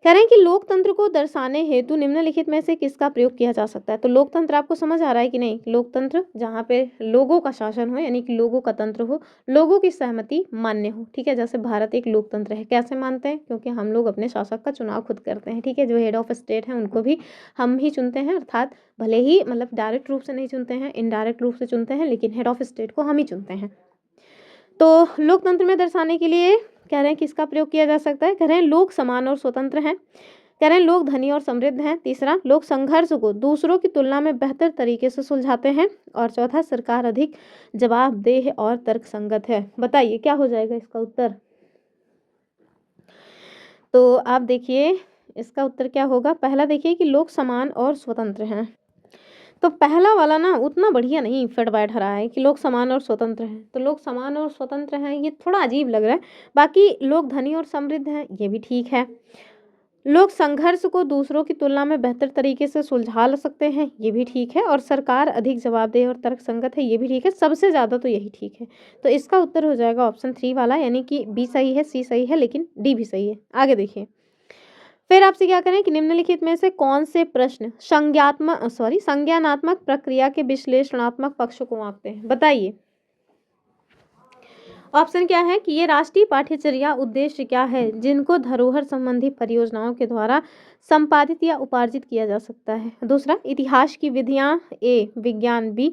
कह रहे हैं कि लोकतंत्र को दर्शाने हेतु निम्नलिखित में से किसका प्रयोग किया जा सकता है। तो लोकतंत्र आपको समझ आ रहा है कि नहीं, लोकतंत्र जहाँ पे लोगों का शासन हो यानी कि लोगों का तंत्र हो, लोगों की सहमति मान्य हो, ठीक है। जैसे भारत एक लोकतंत्र है, कैसे मानते हैं, क्योंकि हम लोग अपने शासक का चुनाव खुद करते हैं, ठीक है। जो हेड ऑफ स्टेट है उनको भी हम ही चुनते हैं, अर्थात भले ही मतलब डायरेक्ट रूप से नहीं चुनते हैं, इनडायरेक्ट रूप से चुनते हैं, लेकिन हेड ऑफ स्टेट को हम ही चुनते हैं। तो लोकतंत्र में दर्शाने के लिए कह रहे हैं किसका प्रयोग किया जा सकता है। कह रहे हैं लोग समान और स्वतंत्र हैं। कह रहे हैं लोग धनी और समृद्ध हैं। तीसरा, लोग संघर्ष को दूसरों की तुलना में बेहतर तरीके से सुलझाते हैं। और चौथा, सरकार अधिक जवाबदेह और तर्कसंगत है। बताइए क्या हो जाएगा इसका उत्तर। तो आप देखिए इसका उत्तर क्या होगा। पहला देखिए कि लोग समान और स्वतंत्र हैं, तो पहला वाला ना उतना बढ़िया नहीं फिट बैठ रहा है कि लोग समान और स्वतंत्र हैं। तो लोग समान और स्वतंत्र हैं ये थोड़ा अजीब लग रहा है। बाकी लोग धनी और समृद्ध हैं ये भी ठीक है। लोग संघर्ष को दूसरों की तुलना में बेहतर तरीके से सुलझा सकते हैं ये भी ठीक है। और सरकार अधिक जवाबदेह और तर्कसंगत है ये भी ठीक है। सबसे ज़्यादा तो यही ठीक है। तो इसका उत्तर हो जाएगा ऑप्शन 3 वाला, यानी कि बी सही है, सी सही है, लेकिन डी भी सही है। आगे देखिए, फिर आपसे क्या करें कि निम्नलिखित में से कौन से प्रश्न संज्ञानात्मक प्रक्रिया के विश्लेषणात्मक पक्ष को मापते हैं, बताइए। ऑप्शन क्या है कि ये राष्ट्रीय पाठ्यचर्या उद्देश्य क्या है जिनको धरोहर संबंधी परियोजनाओं के द्वारा संपादित या उपार्जित किया जा सकता है। दूसरा, इतिहास की विधियां ए, विज्ञान बी,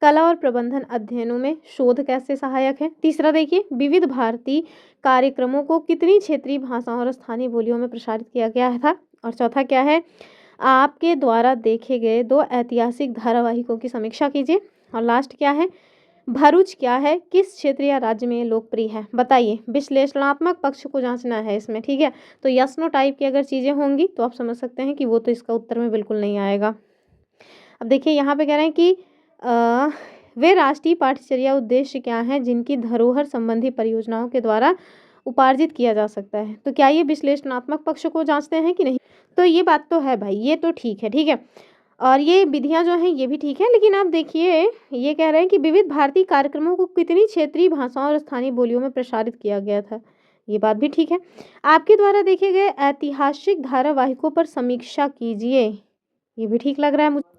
कला और प्रबंधन अध्ययनों में शोध कैसे सहायक है। तीसरा देखिए, विविध भारती कार्यक्रमों को कितनी क्षेत्रीय भाषाओं और स्थानीय बोलियों में प्रसारित किया गया था। और चौथा क्या है, आपके द्वारा देखे गए 2 ऐतिहासिक धारावाहिकों की समीक्षा कीजिए। और लास्ट क्या है, भरूच क्या है, किस क्षेत्र या राज्य में लोकप्रिय है, बताइए। विश्लेषणात्मक पक्ष को जांचना है इसमें, ठीक है। तो यस नो टाइप की अगर चीज़ें होंगी तो आप समझ सकते हैं कि वो तो इसका उत्तर में बिल्कुल नहीं आएगा। अब देखिए यहाँ पे कह रहे हैं कि वे राष्ट्रीय पाठ्यचर्या उद्देश्य क्या हैं जिनकी धरोहर संबंधी परियोजनाओं के द्वारा उपार्जित किया जा सकता है। तो क्या ये विश्लेषणात्मक पक्ष को जांचते हैं कि नहीं। तो ये बात तो है भाई, ये तो ठीक है, ठीक है। और ये विधियां जो हैं ये भी ठीक है, लेकिन आप देखिए ये कह रहे हैं कि विविध भारतीय कार्यक्रमों को कितनी क्षेत्रीय भाषाओं और स्थानीय बोलियों में प्रसारित किया गया था, ये बात भी ठीक है। आपके द्वारा देखे गए ऐतिहासिक धारावाहिकों पर समीक्षा कीजिए, ये भी ठीक लग रहा है मुझे।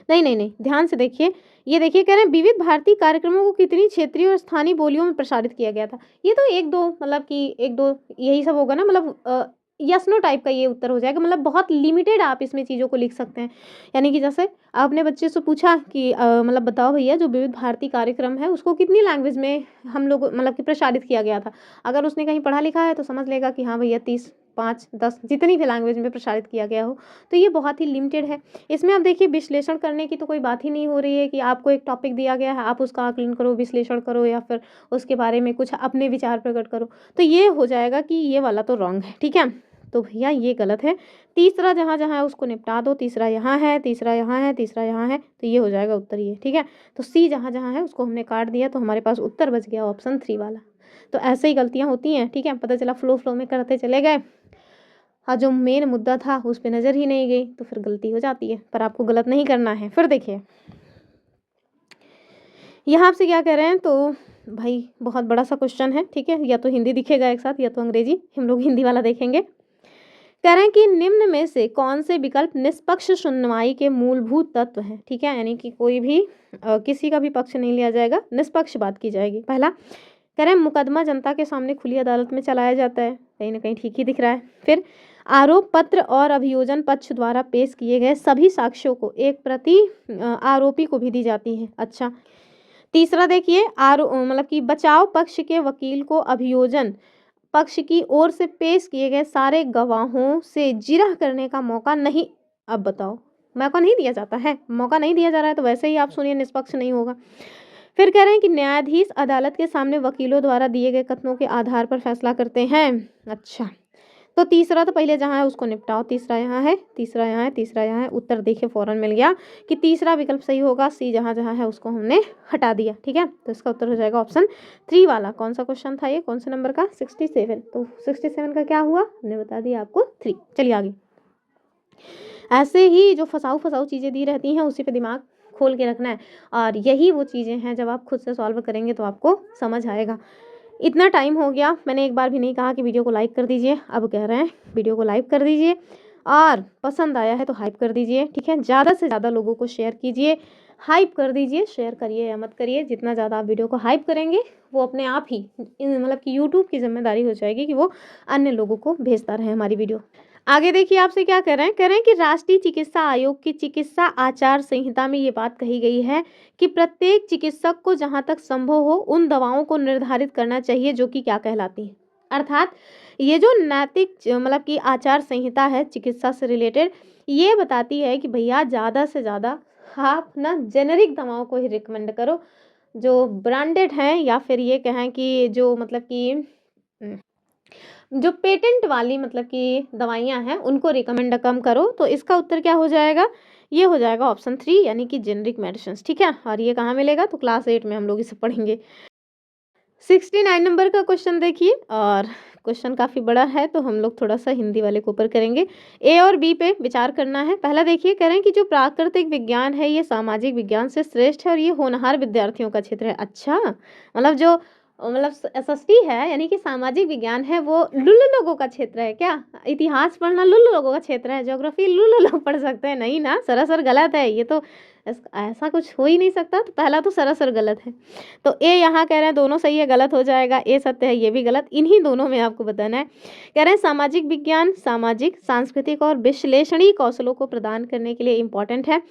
नहीं नहीं नहीं, ध्यान से देखिए, ये देखिए कह रहे हैं विविध भारतीय कार्यक्रमों को कितनी क्षेत्रीय और स्थानीय बोलियों में प्रसारित किया गया था। ये तो एक दो मतलब कि एक दो यही सब होगा ना, मतलब यस नो टाइप का ये उत्तर हो जाएगा। मतलब बहुत लिमिटेड आप इसमें चीज़ों को लिख सकते हैं। यानी कि जैसे आपने बच्चे से पूछा कि मतलब बताओ भैया जो विविध भारती कार्यक्रम है उसको कितनी लैंग्वेज में हम लोग मतलब कि प्रसारित किया गया था। अगर उसने कहीं पढ़ा लिखा है तो समझ लेगा कि हाँ भैया 30, 5, 10 जितनी भी लैंग्वेज में प्रसारित किया गया हो। तो ये बहुत ही लिमिटेड है। इसमें आप देखिए विश्लेषण करने की तो कोई बात ही नहीं हो रही है कि आपको एक टॉपिक दिया गया है, आप उसका आकलन करो, विश्लेषण करो या फिर उसके बारे में कुछ अपने विचार प्रकट करो। तो ये हो जाएगा कि ये वाला तो रॉन्ग है, ठीक है। तो भैया ये गलत है। तीसरा जहाँ जहाँ है उसको निपटा दो, तीसरा यहाँ है, तीसरा यहाँ है, तीसरा यहाँ है, तो ये हो जाएगा उत्तर ये, ठीक है। तो सी जहाँ जहाँ है उसको हमने काट दिया, तो हमारे पास उत्तर बच गया ऑप्शन 3 वाला। तो ऐसे ही गलतियाँ होती हैं, ठीक है। पता चला फ्लो में करते चले गए और जो मेन मुद्दा था उस पर नज़र ही नहीं गई, तो फिर गलती हो जाती है। पर आपको गलत नहीं करना है। फिर देखिए यहाँ आपसे क्या कह रहे हैं, तो भाई बहुत बड़ा सा क्वेश्चन है, ठीक है। या तो हिंदी दिखेगा एक साथ या तो अंग्रेजी, हम लोग हिंदी वाला देखेंगे। कह रहे हैं कि निम्न में से कौन से विकल्प निष्पक्ष सुनवाई के मूलभूत तत्व हैं, ठीक है। यानी कि कोई भी किसी का भी पक्ष नहीं लिया जाएगा, निष्पक्ष बात की जाएगी। पहला कह रहे हैं मुकदमा जनता के सामने खुली अदालत में चलाया जाता है, कहीं ना कहीं ठीक ही दिख रहा है। फिर आरोप पत्र और अभियोजन पक्ष द्वारा पेश किए गए सभी साक्ष्यों को एक प्रति आरोपी को भी दी जाती है। अच्छा, तीसरा देखिए मतलब कि बचाव पक्ष के वकील को अभियोजन पक्ष की ओर से पेश किए गए सारे गवाहों से जिरह करने का मौका नहीं, अब बताओ मौका नहीं दिया जाता है, मौका नहीं दिया जा रहा है, तो वैसे ही आप सुनिए निष्पक्ष नहीं होगा। फिर कह रहे हैं कि न्यायाधीश अदालत के सामने वकीलों द्वारा दिए गए कथनों के आधार पर फैसला करते हैं। अच्छा, तो तीसरा तो पहले जहाँ है उसको निपटाओ, तीसरा यहाँ है, तीसरा यहाँ है, तीसरा यहाँ है। उत्तर देखिए फौरन मिल गया कि तीसरा विकल्प सही होगा। सी जहाँ जहाँ है उसको हमने हटा दिया, ठीक है। तो इसका उत्तर हो जाएगा ऑप्शन 3 वाला। कौन सा क्वेश्चन था ये, कौन से नंबर का, 67। तो 67 का क्या हुआ हमने बता दिया आपको 3। चलिए आगे। ऐसे ही जो फसाऊ चीज़ें दी रहती हैं उसी पे दिमाग खोल के रखना है, और यही वो चीज़ें हैं जब आप खुद से सॉल्व करेंगे तो आपको समझ आएगा। इतना टाइम हो गया, मैंने एक बार भी नहीं कहा कि वीडियो को लाइक कर दीजिए, अब कह रहे हैं वीडियो को लाइक कर दीजिए, और पसंद आया है तो हाइप कर दीजिए, ठीक है। ज़्यादा से ज़्यादा लोगों को शेयर कीजिए, हाइप कर दीजिए, शेयर करिए या मत करिए। जितना ज़्यादा आप वीडियो को हाइप करेंगे वो अपने आप ही मतलब कि यूट्यूब की जिम्मेदारी हो जाएगी कि वो अन्य लोगों को भेजता रहे हमारी वीडियो। आगे देखिए आपसे क्या कह रहे हैं, कह रहे हैं कि राष्ट्रीय चिकित्सा आयोग की चिकित्सा आचार संहिता में ये बात कही गई है कि प्रत्येक चिकित्सक को जहां तक संभव हो उन दवाओं को निर्धारित करना चाहिए जो कि क्या कहलाती हैं। अर्थात ये जो नैतिक मतलब कि आचार संहिता है चिकित्सा से रिलेटेड, ये बताती है कि भैया ज़्यादा से ज़्यादा आप ना जेनेरिक दवाओं को ही रिकमेंड करो, जो ब्रांडेड हैं या फिर ये कहें कि जो मतलब कि जो पेटेंट वाली मतलब कि दवाइयाँ हैं उनको रिकमेंड कम करो। तो इसका उत्तर क्या हो जाएगा, ये हो जाएगा ऑप्शन 3 यानी कि जेनरिक मेडिसिन, ठीक है। और ये कहाँ मिलेगा, तो क्लास 8 में हम लोग इसे पढ़ेंगे। 69 नंबर का क्वेश्चन देखिए, और क्वेश्चन काफ़ी बड़ा है तो हम लोग थोड़ा सा हिंदी वाले के ऊपर करेंगे। ए और बी पे विचार करना है। पहला देखिए कह रहे हैं कि जो प्राकृतिक विज्ञान है ये सामाजिक विज्ञान से श्रेष्ठ है और ये होनहार विद्यार्थियों का क्षेत्र है। अच्छा, मतलब जो मतलब एसएसटी है, यानी कि सामाजिक विज्ञान है, वो लुल्लू लोगों का क्षेत्र है क्या? इतिहास पढ़ना लुल्लू लोगों का क्षेत्र है? ज्योग्राफी लुल्लू लोग पढ़ सकते हैं? नहीं ना, सरासर गलत है ये तो। ऐसा कुछ हो ही नहीं सकता, तो पहला तो सरासर गलत है। तो ए यहाँ कह रहे हैं दोनों सही है, गलत हो जाएगा। ए सत्य है, ये भी गलत। इन्हीं दोनों में आपको बताना है। कह रहे हैं सामाजिक विज्ञान सामाजिक, सांस्कृतिक और विश्लेषणी कौशलों को प्रदान करने के लिए इम्पोर्टेंट है,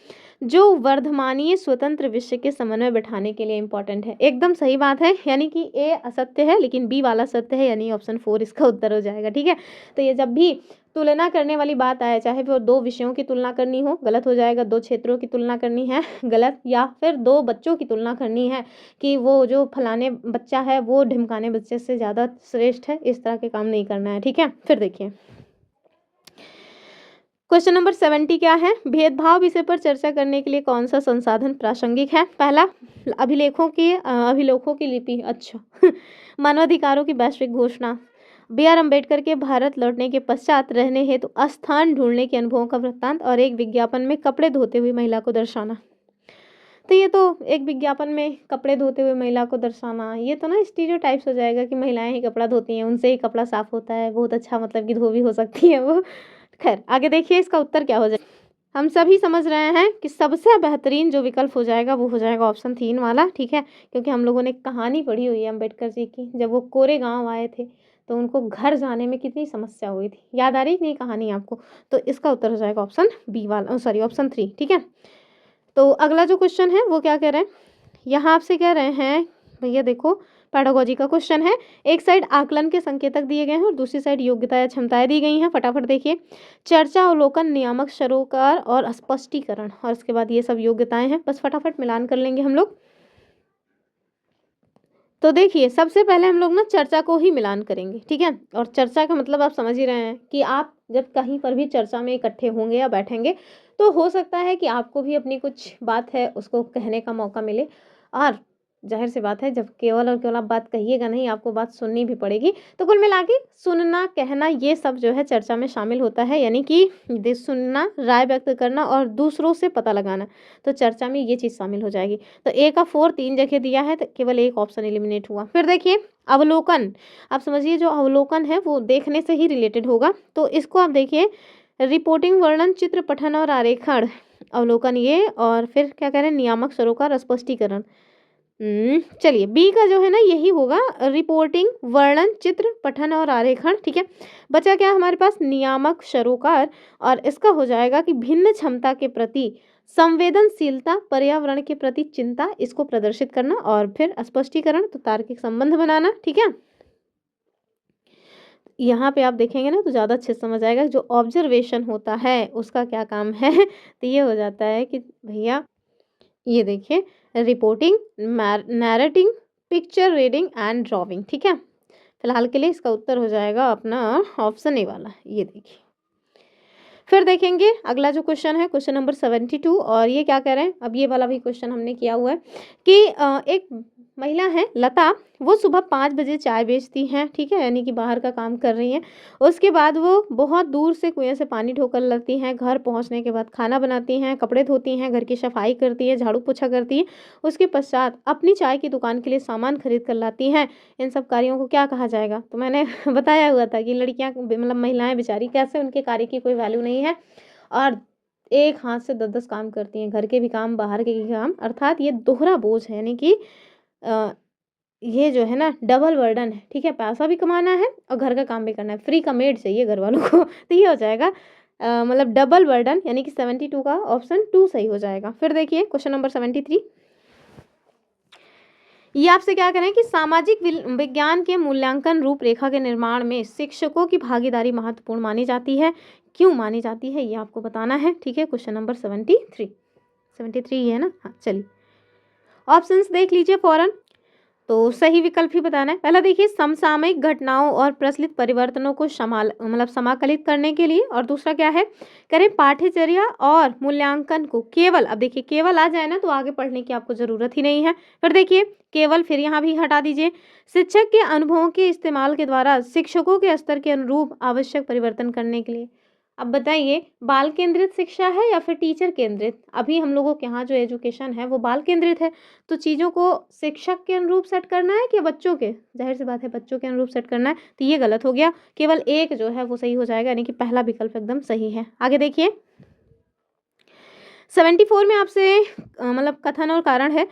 जो वर्धमानीय स्वतंत्र विषय के समन्वय बैठाने के लिए इम्पोर्टेंट है। एकदम सही बात है, यानी कि ए असत्य है लेकिन बी वाला सत्य है, यानी ऑप्शन 4 इसका उत्तर हो जाएगा। ठीक है, तो ये जब भी तुलना करने वाली बात आए, चाहे वो दो विषयों की तुलना करनी हो, गलत हो जाएगा। दो क्षेत्रों की तुलना करनी है, गलत। या फिर दो बच्चों की तुलना करनी है कि वो जो फलाने बच्चा है वो ढिमकाने बच्चे से ज़्यादा श्रेष्ठ है, इस तरह के काम नहीं करना है। ठीक है, फिर देखिए क्वेश्चन नंबर 70 क्या है? भेदभाव विषय पर चर्चा करने के लिए कौन सा संसाधन प्रासंगिक है? पहला, अभिलेखों की लिपि। अच्छा मानवाधिकारों की वैश्विक घोषणा, B.R. अम्बेडकर के भारत लौटने के पश्चात रहने हेतु स्थान ढूंढने के अनुभवों का वृत्तांत और एक विज्ञापन में कपड़े धोते हुए महिला को दर्शाना। तो ये तो एक विज्ञापन में कपड़े धोते हुए महिला को दर्शाना, ये तो ना स्टीरियोटाइप्स हो जाएगा कि महिलाएं ही कपड़ा धोती हैं, उनसे ही कपड़ा साफ होता है, बहुत अच्छा, मतलब कि धोबी हो सकती है वो। खैर आगे देखिए इसका उत्तर क्या हो जाएगा। हम सभी समझ रहे हैं कि सबसे बेहतरीन जो विकल्प हो जाएगा वो हो जाएगा ऑप्शन 3 वाला। ठीक है, क्योंकि हम लोगों ने कहानी पढ़ी हुई है अम्बेडकर जी की, जब वो कोरे गांव आए थे तो उनको घर जाने में कितनी समस्या हुई थी, याद आ रही नहीं कहानी आपको? तो इसका उत्तर हो जाएगा ऑप्शन बी वाला, सॉरी ऑप्शन 3। ठीक है, तो अगला जो क्वेश्चन है वो क्या कह रहे हैं, यहाँ आपसे कह रहे हैं भैया देखो, पैडागोजी का क्वेश्चन है। एक साइड आकलन के संकेतक दिए गए हैं और दूसरी साइड योग्यता या क्षमताएं दी गई हैं। फटाफट देखिए, चर्चा, अवलोकन, नियामक, सरोकार और स्पष्टीकरण, और इसके बाद ये सब योग्यताएं हैं। बस फटाफट मिलान कर लेंगे हम लोग। तो देखिए सबसे पहले हम लोग ना चर्चा को ही मिलान करेंगे। ठीक है, और चर्चा का मतलब आप समझ ही रहे हैं कि आप जब कहीं पर भी चर्चा में इकट्ठे होंगे या बैठेंगे तो हो सकता है कि आपको भी अपनी कुछ बात है उसको कहने का मौका मिले, और जाहिर सी बात है जब केवल और केवल आप बात कहिएगा नहीं, आपको बात सुननी भी पड़ेगी। तो कुल मिला के सुनना, कहना, ये सब जो है चर्चा में शामिल होता है, यानी कि सुनना, राय व्यक्त करना और दूसरों से पता लगाना, तो चर्चा में ये चीज़ शामिल हो जाएगी। तो ए का 4 3 जगह दिया है, तो केवल एक ऑप्शन एलिमिनेट हुआ। फिर देखिए अवलोकन, आप समझिए जो अवलोकन है वो देखने से ही रिलेटेड होगा, तो इसको आप देखिए, रिपोर्टिंग, वर्णन, चित्र, पठन और आरेखण, अवलोकन ये, और फिर क्या कह रहे हैं, नियामक, सरोकार, स्पष्टीकरण। चलिए बी का जो है ना यही होगा, रिपोर्टिंग, वर्णन, चित्र, पठन और आरेखण। ठीक है, बचा क्या हमारे पास, नियामक, सरोकार, और इसका हो जाएगा कि भिन्न क्षमता के प्रति संवेदनशीलता, पर्यावरण के प्रति चिंता, इसको प्रदर्शित करना, और फिर स्पष्टीकरण, तो तार्किक संबंध बनाना। ठीक है, यहाँ पे आप देखेंगे ना तो ज़्यादा अच्छे से समझ आएगा जो ऑब्जर्वेशन होता है उसका क्या काम है। तो ये हो जाता है कि भैया ये देखिए, reporting, narrating, picture reading and drawing. ठीक है, फिलहाल के लिए इसका उत्तर हो जाएगा अपना ऑप्शन ए वाला, ये देखिए। फिर देखेंगे अगला जो क्वेश्चन है, क्वेश्चन नंबर 72, और ये क्या कह रहे हैं, अब ये वाला भी क्वेश्चन हमने किया हुआ है कि एक महिला है लता, वो सुबह 5 बजे चाय बेचती हैं। ठीक है, यानी कि बाहर का काम कर रही हैं। उसके बाद वो बहुत दूर से कुएं से पानी ढोकर लाती हैं, घर पहुंचने के बाद खाना बनाती हैं, कपड़े धोती हैं, घर की सफाई करती हैं, झाड़ू पोछा करती हैं। उसके पश्चात अपनी चाय की दुकान के लिए सामान खरीद कर लाती हैं। इन सब कार्यों को क्या कहा जाएगा? तो मैंने बताया हुआ था कि लड़कियां, मतलब महिलाएं बेचारी, कैसे उनके कार्य की कोई वैल्यू नहीं है और एक हाथ से 10-10 काम करती हैं, घर के भी काम, बाहर के भी काम, अर्थात ये दोहरा बोझ है, यानी कि ये जो है ना डबल बर्डन है। ठीक है, पैसा भी कमाना है और घर का काम भी करना है, फ्री का मेड चाहिए घर वालों को। तो ये हो जाएगा मतलब डबल बर्डन, यानी कि 72 का ऑप्शन 2 सही हो जाएगा। फिर देखिए क्वेश्चन नंबर 73, ये आपसे क्या करें कि सामाजिक विज्ञान के मूल्यांकन रूपरेखा के निर्माण में शिक्षकों की भागीदारी महत्वपूर्ण मानी जाती है, क्यों मानी जाती है ये आपको बताना है। ठीक है, क्वेश्चन नंबर 73 है ना, हाँ चलिए ऑप्शंस देख लीजिए फौरन, तो सही विकल्प ही बताना है। पहला देखिए, समसामयिक घटनाओं और प्रचलित परिवर्तनों को समाकलित करने के लिए, और दूसरा क्या है, करें पाठ्यचर्या और मूल्यांकन को केवल, अब देखिए केवल आ जाए ना तो आगे पढ़ने की आपको जरूरत ही नहीं है। फिर देखिए केवल, फिर यहाँ भी हटा दीजिए, शिक्षक के अनुभवों के इस्तेमाल के द्वारा शिक्षकों के स्तर के अनुरूप आवश्यक परिवर्तन करने के लिए। अब बताइए, बाल केंद्रित शिक्षा है या फिर टीचर केंद्रित? अभी हम लोगों के यहाँ जो एजुकेशन है वो बाल केंद्रित है, तो चीज़ों को शिक्षक के अनुरूप सेट करना है कि बच्चों के? ज़ाहिर सी बात है बच्चों के अनुरूप सेट करना है, तो ये गलत हो गया। केवल एक जो है वो सही हो जाएगा, यानी कि पहला विकल्प एकदम सही है। आगे देखिए, 74 में आपसे मतलब कथन और कारण है।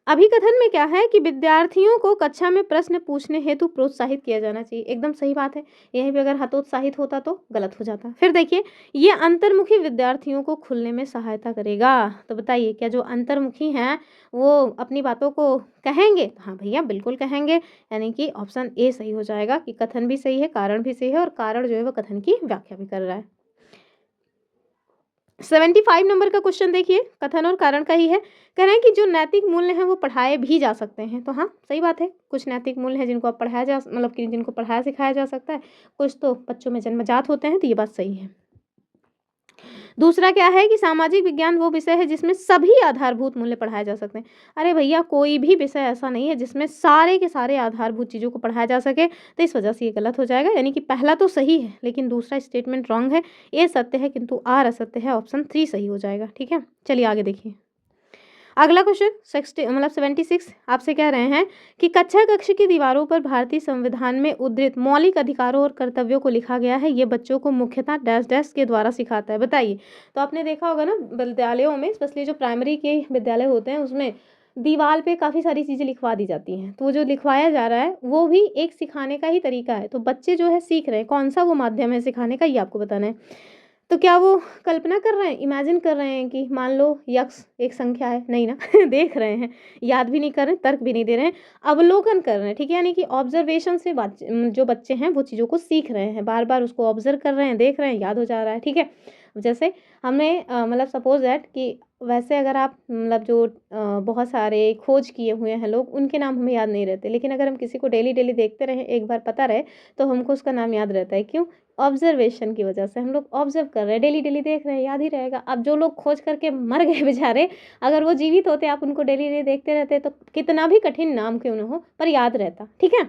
अभिकथन में क्या है कि विद्यार्थियों को कक्षा में प्रश्न पूछने हेतु प्रोत्साहित किया जाना चाहिए। एकदम सही बात है। यहीं पे अगर हतोत्साहित होता तो गलत हो जाता। फिर देखिए, ये अंतर्मुखी विद्यार्थियों को खुलने में सहायता करेगा। तो बताइए, क्या जो अंतर्मुखी हैं वो अपनी बातों को कहेंगे? हाँ भैया, बिल्कुल कहेंगे। यानी कि ऑप्शन ए सही हो जाएगा कि कथन भी सही है, कारण भी सही है, और कारण जो है वो कथन की व्याख्या भी कर रहा है। 75 नंबर का क्वेश्चन देखिए, कथन और कारण का ही है। कह रहे हैं कि जो नैतिक मूल्य हैं वो पढ़ाए भी जा सकते हैं। तो हाँ, सही बात है। कुछ नैतिक मूल्य हैं जिनको आप पढ़ाया जा मतलब कि जिनको पढ़ाया सिखाया जा सकता है, कुछ तो बच्चों में जन्मजात होते हैं, तो ये बात सही है। दूसरा क्या है कि सामाजिक विज्ञान वो विषय है जिसमें सभी आधारभूत मूल्य पढ़ाए जा सकते हैं। अरे भैया, कोई भी विषय ऐसा नहीं है जिसमें सारे के सारे आधारभूत चीज़ों को पढ़ाया जा सके, तो इस वजह से ये गलत हो जाएगा। यानी कि पहला तो सही है लेकिन दूसरा स्टेटमेंट रॉन्ग है। ए सत्य है किंतु आर असत्य है, ऑप्शन 3 सही हो जाएगा। ठीक है, चलिए आगे देखिए। अगला क्वेश्चन 76 आपसे कह रहे हैं कि कक्षा कक्ष की दीवारों पर भारतीय संविधान में उद्धृत मौलिक अधिकारों और कर्तव्यों को लिखा गया है। ये बच्चों को मुख्यतः डैश डैश के द्वारा सिखाता है। बताइए। तो आपने देखा होगा ना, विद्यालयों में स्पेशली जो प्राइमरी के विद्यालय होते हैं उसमें दीवार पे काफ़ी सारी चीज़ें लिखवा दी जाती हैं। तो वो जो लिखवाया जा रहा है वो भी एक सिखाने का ही तरीका है। तो बच्चे जो है सीख रहे हैं, कौन सा वो माध्यम है सिखाने का, ये आपको बताना है। तो क्या वो कल्पना कर रहे हैं, इमेजिन कर रहे हैं कि मान लो यक्ष एक संख्या है? नहीं ना देख रहे हैं, याद भी नहीं कर रहे हैं, तर्क भी नहीं दे रहे हैं, अवलोकन कर रहे हैं। ठीक है, यानी कि ऑब्जर्वेशन से जो बच्चे हैं वो चीज़ों को सीख रहे हैं, बार बार उसको ऑब्जर्व कर रहे हैं, देख रहे हैं, याद हो जा रहा है। ठीक है, जैसे हमने मतलब सपोज दैट कि वैसे अगर आप मतलब जो बहुत सारे खोज किए हुए हैं लोग, उनके नाम हमें याद नहीं रहते, लेकिन अगर हम किसी को डेली डेली देखते रहें, एक बार पता रहे, तो हमको उसका नाम याद रहता है। क्यों? ऑब्जर्वेशन की वजह से। हम लोग ऑब्जर्व कर रहे हैं, डेली डेली देख रहे हैं, याद ही रहेगा। अब जो लोग खोज करके मर गए बेचारे, अगर वो जीवित होते, आप उनको डेली डेली देखते रहते, तो कितना भी कठिन नाम क्यों ना हो पर याद रहता। ठीक है,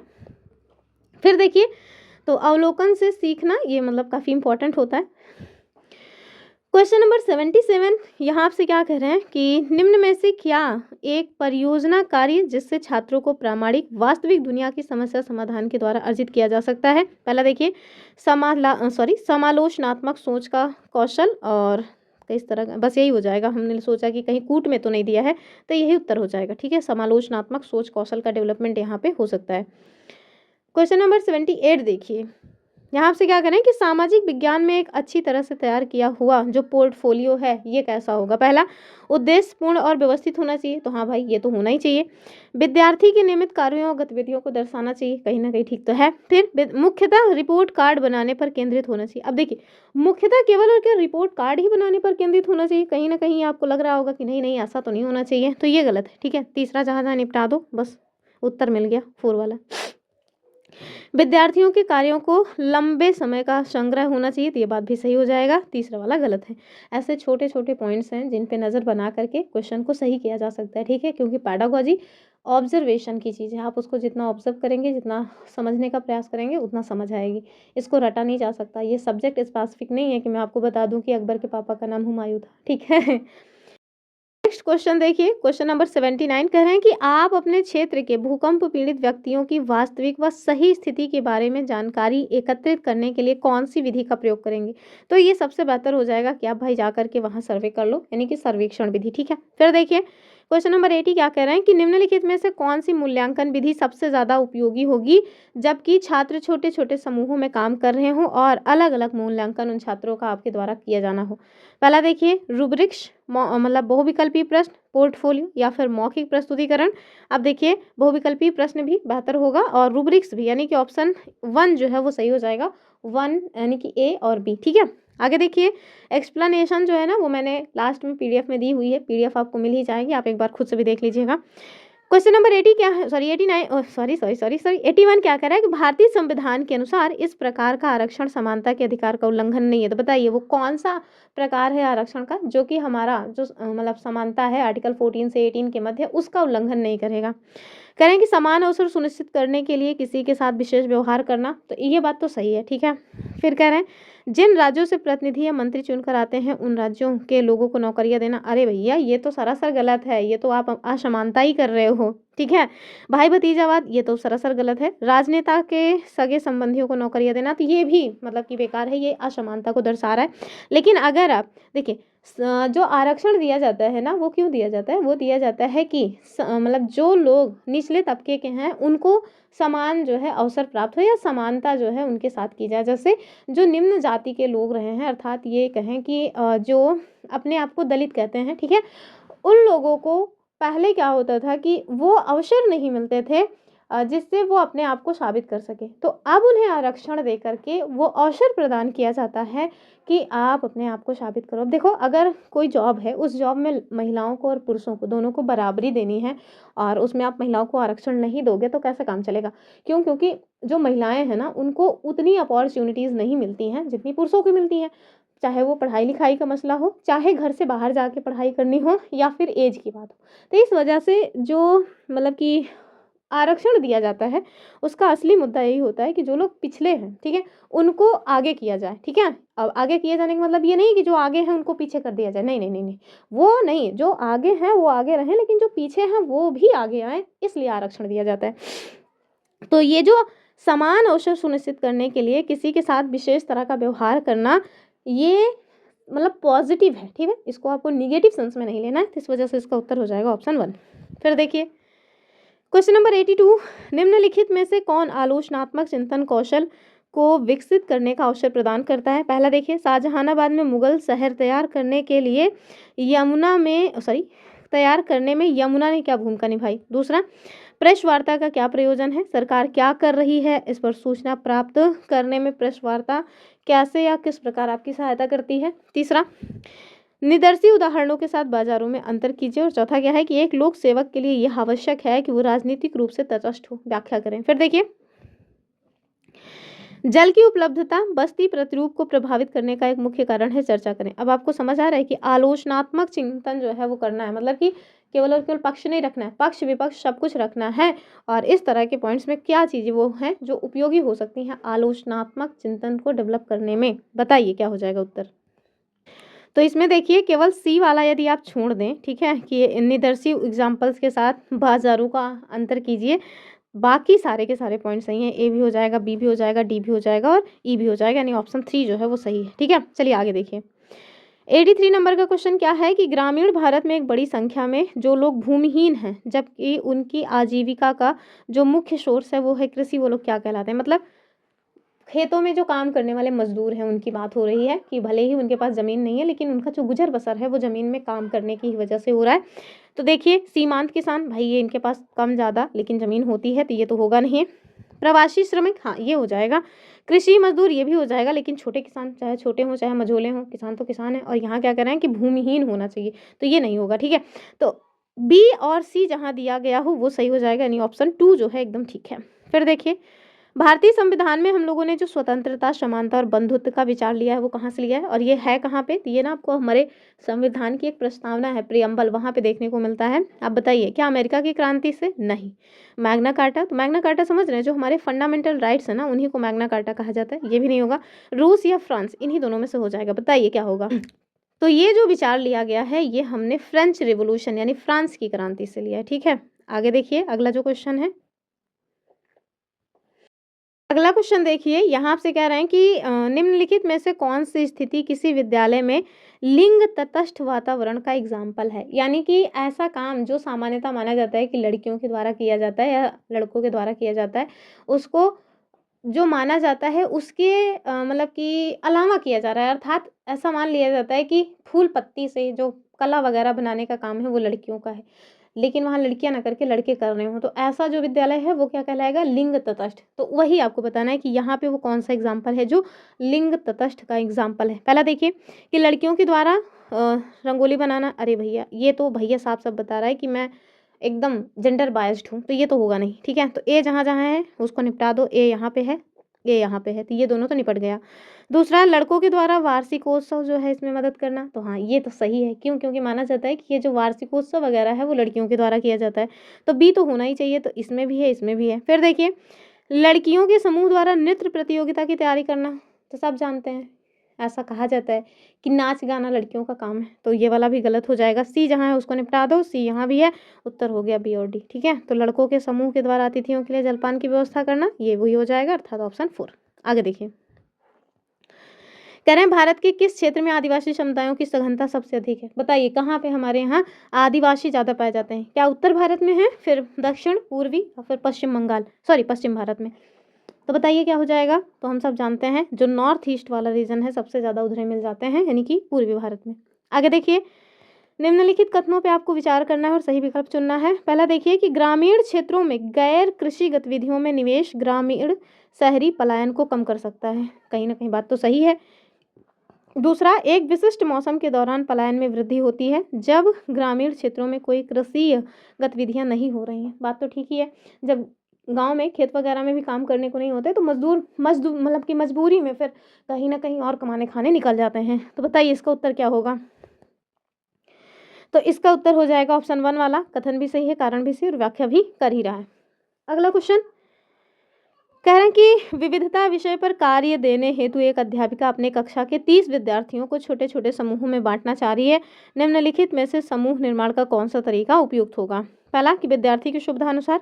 फिर देखिए, तो अवलोकन से सीखना ये मतलब काफ़ी इंपॉर्टेंट होता है। क्वेश्चन नंबर 77 यहाँ आपसे क्या कह रहे हैं कि निम्न में से क्या एक परियोजना कार्य जिससे छात्रों को प्रामाणिक वास्तविक दुनिया की समस्या समाधान के द्वारा अर्जित किया जा सकता है? पहला देखिए, समालोचनात्मक सोच का कौशल, और किस तरह का, बस यही हो जाएगा। हमने सोचा कि कहीं कूट में तो नहीं दिया है, तो यही उत्तर हो जाएगा। ठीक है, समालोचनात्मक सोच कौशल का डेवलपमेंट यहाँ पे हो सकता है। क्वेश्चन नंबर 78 देखिए, यहाँ आपसे क्या करें कि सामाजिक विज्ञान में एक अच्छी तरह से तैयार किया हुआ जो पोर्टफोलियो है ये कैसा होगा? पहला, उद्देश्यपूर्ण और व्यवस्थित होना चाहिए। तो हाँ भाई, ये तो होना ही चाहिए। विद्यार्थी के नियमित कार्यों और गतिविधियों को दर्शाना चाहिए, कहीं ना कहीं ठीक तो है। फिर मुख्यतः रिपोर्ट कार्ड बनाने पर केंद्रित होना चाहिए। अब देखिए, मुख्यतः केवल और क्या रिपोर्ट कार्ड ही बनाने पर केंद्रित होना चाहिए? कहीं ना कहीं आपको लग रहा होगा कि नहीं नहीं, ऐसा तो नहीं होना चाहिए, तो ये गलत है। ठीक है, तीसरा जहाँ जहाँ निपटा दो, बस उत्तर मिल गया 4 वाला। विद्यार्थियों के कार्यों को लंबे समय का संग्रह होना चाहिए, तो ये बात भी सही हो जाएगा, तीसरा वाला गलत है। ऐसे छोटे छोटे पॉइंट्स हैं जिन पे नज़र बना करके क्वेश्चन को सही किया जा सकता है। ठीक है, क्योंकि पैडागोजी ऑब्जर्वेशन की चीज़ है। आप उसको जितना ऑब्जर्व करेंगे, जितना समझने का प्रयास करेंगे, उतना समझ आएगी। इसको रटा नहीं जा सकता। ये सब्जेक्ट स्पेसिफिक नहीं है कि मैं आपको बता दूं कि अकबर के पापा का नाम हुमायूं था। ठीक है, नेक्स्ट क्वेश्चन देखिए, क्वेश्चन नंबर 79 कह रहे हैं कि आप अपने क्षेत्र के भूकंप पीड़ित व्यक्तियों की वास्तविक व सही स्थिति के बारे में जानकारी एकत्रित करने के लिए कौन सी विधि का प्रयोग करेंगे? तो ये सबसे बेहतर हो जाएगा कि आप भाई जा करके वहाँ सर्वे कर लो, यानी कि सर्वेक्षण विधि। ठीक है, फिर देखिए क्वेश्चन नंबर 80 क्या कह रहे हैं कि निम्नलिखित में से कौन सी मूल्यांकन विधि सबसे ज़्यादा उपयोगी होगी जबकि छात्र छोटे छोटे समूहों में काम कर रहे हों और अलग अलग मूल्यांकन उन छात्रों का आपके द्वारा किया जाना हो? पहला देखिए, रूब्रिक्स, मतलब बहुविकल्पीय प्रश्न, पोर्टफोलियो, या फिर मौखिक प्रस्तुतिकरण। अब देखिए, बहुविकल्पीय प्रश्न भी बेहतर होगा और रूब्रिक्स भी, यानी कि ऑप्शन 1 जो है वो सही हो जाएगा, 1 यानी कि ए और बी। ठीक है, आगे देखिए, एक्सप्लेनेशन जो है ना वो मैंने लास्ट में पीडीएफ में दी हुई है, पीडीएफ आपको मिल ही जाएगी, आप एक बार खुद से भी देख लीजिएगा। क्वेश्चन नंबर 80 क्या है, सॉरी 89, 81 क्या कह रहा है कि भारतीय संविधान के अनुसार इस प्रकार का आरक्षण समानता के अधिकार का उल्लंघन नहीं है। तो बताइए वो कौन सा प्रकार है आरक्षण का जो कि हमारा जो मतलब समानता है आर्टिकल 14 से 18 के मध्य, उसका उल्लंघन नहीं करेगा। कह रहे हैं कि समान अवसर सुनिश्चित करने के लिए किसी के साथ विशेष व्यवहार करना, तो ये बात तो सही है। ठीक है, फिर कह रहे हैं जिन राज्यों से प्रतिनिधि या मंत्री चुनकर आते हैं उन राज्यों के लोगों को नौकरियां देना। अरे भैया ये तो सरासर गलत है, ये तो आप असमानता ही कर रहे हो, ठीक है। भाई भतीजावाद ये तो सरासर गलत है। राजनेता के सगे संबंधियों को नौकरियां देना, तो ये भी मतलब कि बेकार है, ये असमानता को दर्शा रहा है। लेकिन अगर आप देखिए जो आरक्षण दिया जाता है ना, वो क्यों दिया जाता है, वो दिया जाता है कि मतलब जो लोग निचले तबके के हैं उनको समान जो है अवसर प्राप्त हो या समानता जो है उनके साथ की जाए। जैसे जो निम्न जाति के लोग रहे हैं, अर्थात ये कहें कि जो अपने आप को दलित कहते हैं, ठीक है, उन लोगों को पहले क्या होता था कि वो अवसर नहीं मिलते थे जिससे वो अपने आप को साबित कर सके। तो अब उन्हें आरक्षण दे करके वो अवसर प्रदान किया जाता है कि आप अपने आप को साबित करो। अब देखो अगर कोई जॉब है, उस जॉब में महिलाओं को और पुरुषों को दोनों को बराबरी देनी है और उसमें आप महिलाओं को आरक्षण नहीं दोगे तो कैसे काम चलेगा? क्यों? क्योंकि जो महिलाएं हैं ना उनको उतनी अपॉर्चुनिटीज़ नहीं मिलती हैं जितनी पुरुषों को मिलती हैं। चाहे वो पढ़ाई लिखाई का मसला हो, चाहे घर से बाहर जाके पढ़ाई करनी हो या फिर एज की बात हो। तो इस वजह से जो मतलब कि आरक्षण दिया जाता है उसका असली मुद्दा यही होता है कि जो लोग पिछले हैं, ठीक है, उनको आगे किया जाए, ठीक है। अब आगे किए जाने का मतलब ये नहीं कि जो आगे हैं उनको पीछे कर दिया जाए, नहीं नहीं नहीं नहीं, वो नहीं, जो आगे हैं वो आगे रहें लेकिन जो पीछे हैं वो भी आगे आए, इसलिए आरक्षण दिया जाता है। तो ये जो समान अवसर सुनिश्चित करने के लिए किसी के साथ विशेष तरह का व्यवहार करना, ये मतलब पॉजिटिव है, ठीक है, इसको आपको निगेटिव सेंस में नहीं लेना है। इस वजह से इसका उत्तर हो जाएगा ऑप्शन 1। फिर देखिए क्वेश्चन नंबर 82, निम्नलिखित में से कौन आलोचनात्मक चिंतन कौशल को विकसित करने का अवसर प्रदान करता है? पहला देखिए, शाहजहानाबाद में मुगल शहर तैयार करने में यमुना ने क्या भूमिका निभाई? दूसरा, प्रेस वार्ता का क्या प्रयोजन है? सरकार क्या कर रही है इस पर सूचना प्राप्त करने में प्रेस वार्ता कैसे या किस प्रकार आपकी सहायता करती है? तीसरा, निदर्शी उदाहरणों के साथ बाजारों में अंतर कीजिए। और चौथा क्या है कि एक लोक सेवक के लिए यह आवश्यक है कि वो राजनीतिक रूप से तटस्थ हो, व्याख्या करें। फिर देखिए, जल की उपलब्धता बस्ती प्रतिरूप को प्रभावित करने का एक मुख्य कारण है, चर्चा करें। अब आपको समझ आ रहा है कि आलोचनात्मक चिंतन जो है वो करना है, मतलब कि केवल और केवल पक्ष नहीं रखना है, पक्ष विपक्ष सब कुछ रखना है। और इस तरह के पॉइंट्स में क्या चीज़ें वो हैं जो उपयोगी हो सकती हैं आलोचनात्मक चिंतन को डेवलप करने में? बताइए क्या हो जाएगा उत्तर। तो इसमें देखिए केवल सी वाला यदि आप छोड़ दें, ठीक है, कि निदर्शी एग्जाम्पल्स के साथ बाजारों का अंतर कीजिए, बाकी सारे के सारे पॉइंट सही हैं। ए भी हो जाएगा, बी भी हो जाएगा, डी भी हो जाएगा और ई भी हो जाएगा, यानी ऑप्शन 3 जो है वो सही है, ठीक है। चलिए आगे देखिए, 83 नंबर का क्वेश्चन क्या है कि ग्रामीण भारत में एक बड़ी संख्या में जो लोग भूमिहीन हैं जबकि उनकी आजीविका का जो मुख्य सोर्स है वो है कृषि, वो लोग क्या कहलाते हैं? मतलब खेतों में जो काम करने वाले मजदूर हैं उनकी बात हो रही है कि भले ही उनके पास ज़मीन नहीं है लेकिन उनका जो गुजर बसर है वो ज़मीन में काम करने की वजह से हो रहा है। तो देखिए, सीमांत किसान, भाई ये इनके पास कम ज़्यादा लेकिन ज़मीन होती है तो ये तो होगा नहीं। प्रवासी श्रमिक, हाँ ये हो जाएगा। कृषि मजदूर, ये भी हो जाएगा, लेकिन छोटे किसान, चाहे छोटे हों चाहे मझोले हों, किसान तो किसान है। और यहाँ क्या कर रहे हैं कि भूमिहीन होना चाहिए, तो ये नहीं होगा, ठीक है। तो बी और सी जहाँ दिया गया हो वो सही हो जाएगा, यानी ऑप्शन 2 जो है एकदम ठीक है। फिर देखिए, भारतीय संविधान में हम लोगों ने जो स्वतंत्रता, समानता और बंधुत्व का विचार लिया है वो कहाँ से लिया है और ये है कहाँ पे? तो ये ना आपको हमारे संविधान की एक प्रस्तावना है, प्रियम्बल, वहाँ पे देखने को मिलता है। आप बताइए, क्या अमेरिका की क्रांति से? नहीं। मैग्ना कार्टा, तो मैग्ना कार्टा समझ रहे हैं, जो हमारे फंडामेंटल राइट्स है ना उन्हीं को मैग्ना कार्टा कहा जाता है, ये भी नहीं होगा। रूस या फ्रांस, इन्हीं दोनों में से हो जाएगा, बताइए क्या होगा। तो ये जो विचार लिया गया है ये हमने फ्रेंच रिवोल्यूशन यानी फ्रांस की क्रांति से लिया है, ठीक है। आगे देखिए अगला जो क्वेश्चन है, अगला क्वेश्चन देखिए, यहाँ आपसे कह रहे हैं कि निम्नलिखित में से कौन सी स्थिति किसी विद्यालय में लिंग तटस्थ वातावरण का एग्जाम्पल है? यानी कि ऐसा काम जो सामान्यतः माना जाता है कि लड़कियों के द्वारा किया जाता है या लड़कों के द्वारा किया जाता है, उसको जो माना जाता है उसके मतलब कि अलावा किया जा रहा है। अर्थात ऐसा मान लिया जाता है कि फूल पत्ती से जो कला वगैरह बनाने का काम है वो लड़कियों का है, लेकिन वहाँ लड़कियां ना करके लड़के कर रहे हो, तो ऐसा जो विद्यालय है वो क्या कहलाएगा? लिंग तटस्थ। तो वही आपको बताना है कि यहाँ पे वो कौन सा एग्जाम्पल है जो लिंग तटस्थ का एग्जाम्पल है। पहला देखिए कि लड़कियों के द्वारा रंगोली बनाना, अरे भैया ये तो भैया साफ साफ बता रहा है कि मैं एकदम जेंडर बायस्ड हूँ, तो ये तो होगा नहीं, ठीक है। तो ए जहाँ जहाँ है उसको निपटा दो, ए यहाँ पे है, ए यहाँ पे है, तो ये दोनों तो निपट गया। दूसरा, लड़कों के द्वारा वार्षिकोत्सव जो है इसमें मदद करना, तो हाँ ये तो सही है, क्यों? क्योंकि माना जाता है कि ये जो वार्षिकोत्सव वगैरह है वो लड़कियों के द्वारा किया जाता है, तो बी तो होना ही चाहिए, तो इसमें भी है इसमें भी है। फिर देखिए, लड़कियों के समूह द्वारा नृत्य प्रतियोगिता की तैयारी करना, तो सब जानते हैं ऐसा कहा जाता है कि नाच गाना लड़कियों का काम है, तो ये वाला भी गलत हो जाएगा। सी जहाँ है उसको निपटा दो, सी यहाँ भी है, उत्तर हो गया बी और डी। ठीक है, तो लड़कों के समूह के द्वारा अतिथियों के लिए जलपान की व्यवस्था करना, ये वही हो जाएगा, अर्थात ऑप्शन 4। आगे देखिए, कह रहे हैं भारत के किस क्षेत्र में आदिवासी समुदायों की सघनता सबसे अधिक है? बताइए कहाँ पे हमारे यहाँ आदिवासी ज़्यादा पाए जाते हैं? क्या उत्तर भारत में है, फिर दक्षिण पूर्वी, और फिर पश्चिम भारत में? तो बताइए क्या हो जाएगा? तो हम सब जानते हैं जो नॉर्थ ईस्ट वाला रीजन है सबसे ज़्यादा उधर मिल जाते हैं, यानी कि पूर्वी भारत में। आगे देखिए, निम्नलिखित कथनों पे आपको विचार करना है और सही विकल्प चुनना है। पहला देखिए कि ग्रामीण क्षेत्रों में गैर कृषि गतिविधियों में निवेश ग्रामीण शहरी पलायन को कम कर सकता है। कहीं ना कहीं बात तो सही है। दूसरा, एक विशिष्ट मौसम के दौरान पलायन में वृद्धि होती है जब ग्रामीण क्षेत्रों में कोई कृषि गतिविधियां नहीं हो रही हैं। बात तो ठीक ही है, जब गांव में खेत वगैरह में भी काम करने को नहीं होते तो मजदूर मतलब कि मजबूरी में फिर कहीं ना कहीं और कमाने खाने निकल जाते हैं। तो बताइए इसका उत्तर क्या होगा? तो इसका उत्तर हो जाएगा ऑप्शन 1 वाला। कथन भी सही है, कारण भी सही और व्याख्या भी कर ही रहा है। अगला क्वेश्चन कह रहे हैं कि विविधता विषय पर कार्य देने हेतु एक अध्यापिका अपने कक्षा के 30 विद्यार्थियों को छोटे छोटे समूहों में बांटना चाह रही है। निम्नलिखित में से समूह निर्माण का कौन सा तरीका उपयुक्त होगा? पहला कि विद्यार्थी की सुविधानुसार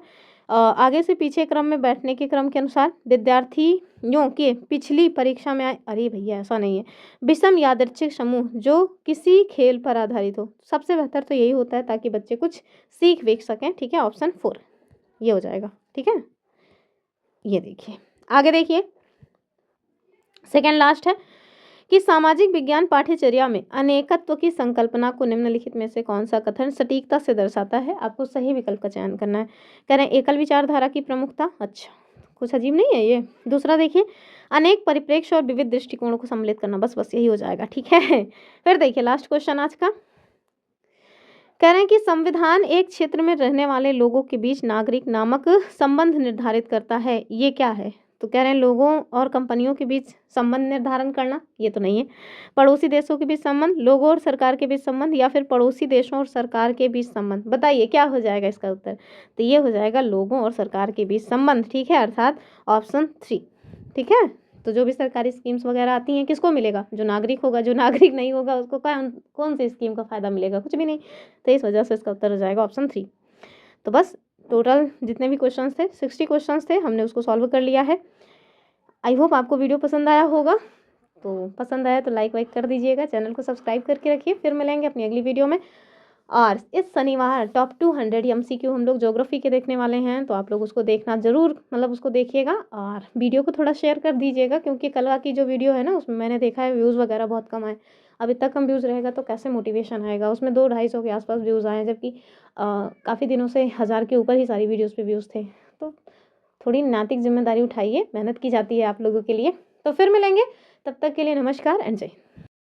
आगे से पीछे क्रम में बैठने के क्रम के अनुसार, विद्यार्थियों के पिछली परीक्षा में आए, अरे भैया ऐसा नहीं है, विषम यादृच्छिक समूह जो किसी खेल पर आधारित हो। सबसे बेहतर तो यही होता है ताकि बच्चे कुछ सीख वेख सकें। ठीक है, ऑप्शन 4 ये हो जाएगा। ठीक है, ये देखिए आगे देखिए, सेकेंड लास्ट है कि सामाजिक विज्ञान पाठ्यचर्या में अनेकत्व की संकल्पना को निम्नलिखित में से कौन सा कथन सटीकता से दर्शाता है? आपको सही विकल्प का चयन करना है। कह रहे हैं एकल विचारधारा की प्रमुखता, अच्छा कुछ अजीब नहीं है ये। दूसरा देखिए, अनेक परिप्रेक्ष्य और विविध दृष्टिकोणों को सम्मिलित करना, बस यही हो जाएगा। ठीक है, फिर देखिए लास्ट क्वेश्चन आज का, कह रहे हैं कि संविधान एक क्षेत्र में रहने वाले लोगों के बीच नागरिक नामक संबंध निर्धारित करता है, ये क्या है? तो कह रहे हैं लोगों और कंपनियों के बीच संबंध निर्धारण करना, ये तो नहीं है। पड़ोसी देशों के बीच संबंध, लोगों और सरकार के बीच संबंध, या फिर पड़ोसी देशों और सरकार के बीच संबंध? बताइए क्या हो जाएगा इसका उत्तर? तो ये हो जाएगा लोगों और सरकार के बीच संबंध। ठीक है, अर्थात ऑप्शन 3। ठीक है, तो जो भी सरकारी स्कीम्स वगैरह आती हैं किसको मिलेगा? जो नागरिक होगा। जो नागरिक नहीं होगा उसको कौन सी स्कीम का फ़ायदा मिलेगा? कुछ भी नहीं। तो इस वजह से इसका उत्तर हो जाएगा ऑप्शन 3। तो बस टोटल जितने भी क्वेश्चंस थे 60 क्वेश्चंस थे, हमने उसको सॉल्व कर लिया है। आई होप आपको वीडियो पसंद आया होगा। तो पसंद आया तो लाइक वाइक कर दीजिएगा, चैनल को सब्सक्राइब करके रखिए। फिर मिलेंगे अपनी अगली वीडियो में। और इस शनिवार टॉप 200 MCQ हम लोग ज्योग्राफी के देखने वाले हैं, तो आप लोग उसको देखना ज़रूर, मतलब उसको देखिएगा और वीडियो को थोड़ा शेयर कर दीजिएगा, क्योंकि कल की जो वीडियो है ना उसमें मैंने देखा है व्यूज़ वगैरह बहुत कम आए। अब इतना कम व्यूज़ रहेगा तो कैसे मोटिवेशन आएगा? उसमें 200-250 के आसपास व्यूज़ आए हैं, जबकि काफ़ी दिनों से 1000 के ऊपर ही सारी वीडियोज़ पे व्यूज़ थे। तो थोड़ी नैतिक जिम्मेदारी उठाइए, मेहनत की जाती है आप लोगों के लिए। तो फिर मिलेंगे, तब तक के लिए नमस्कार एंड जय।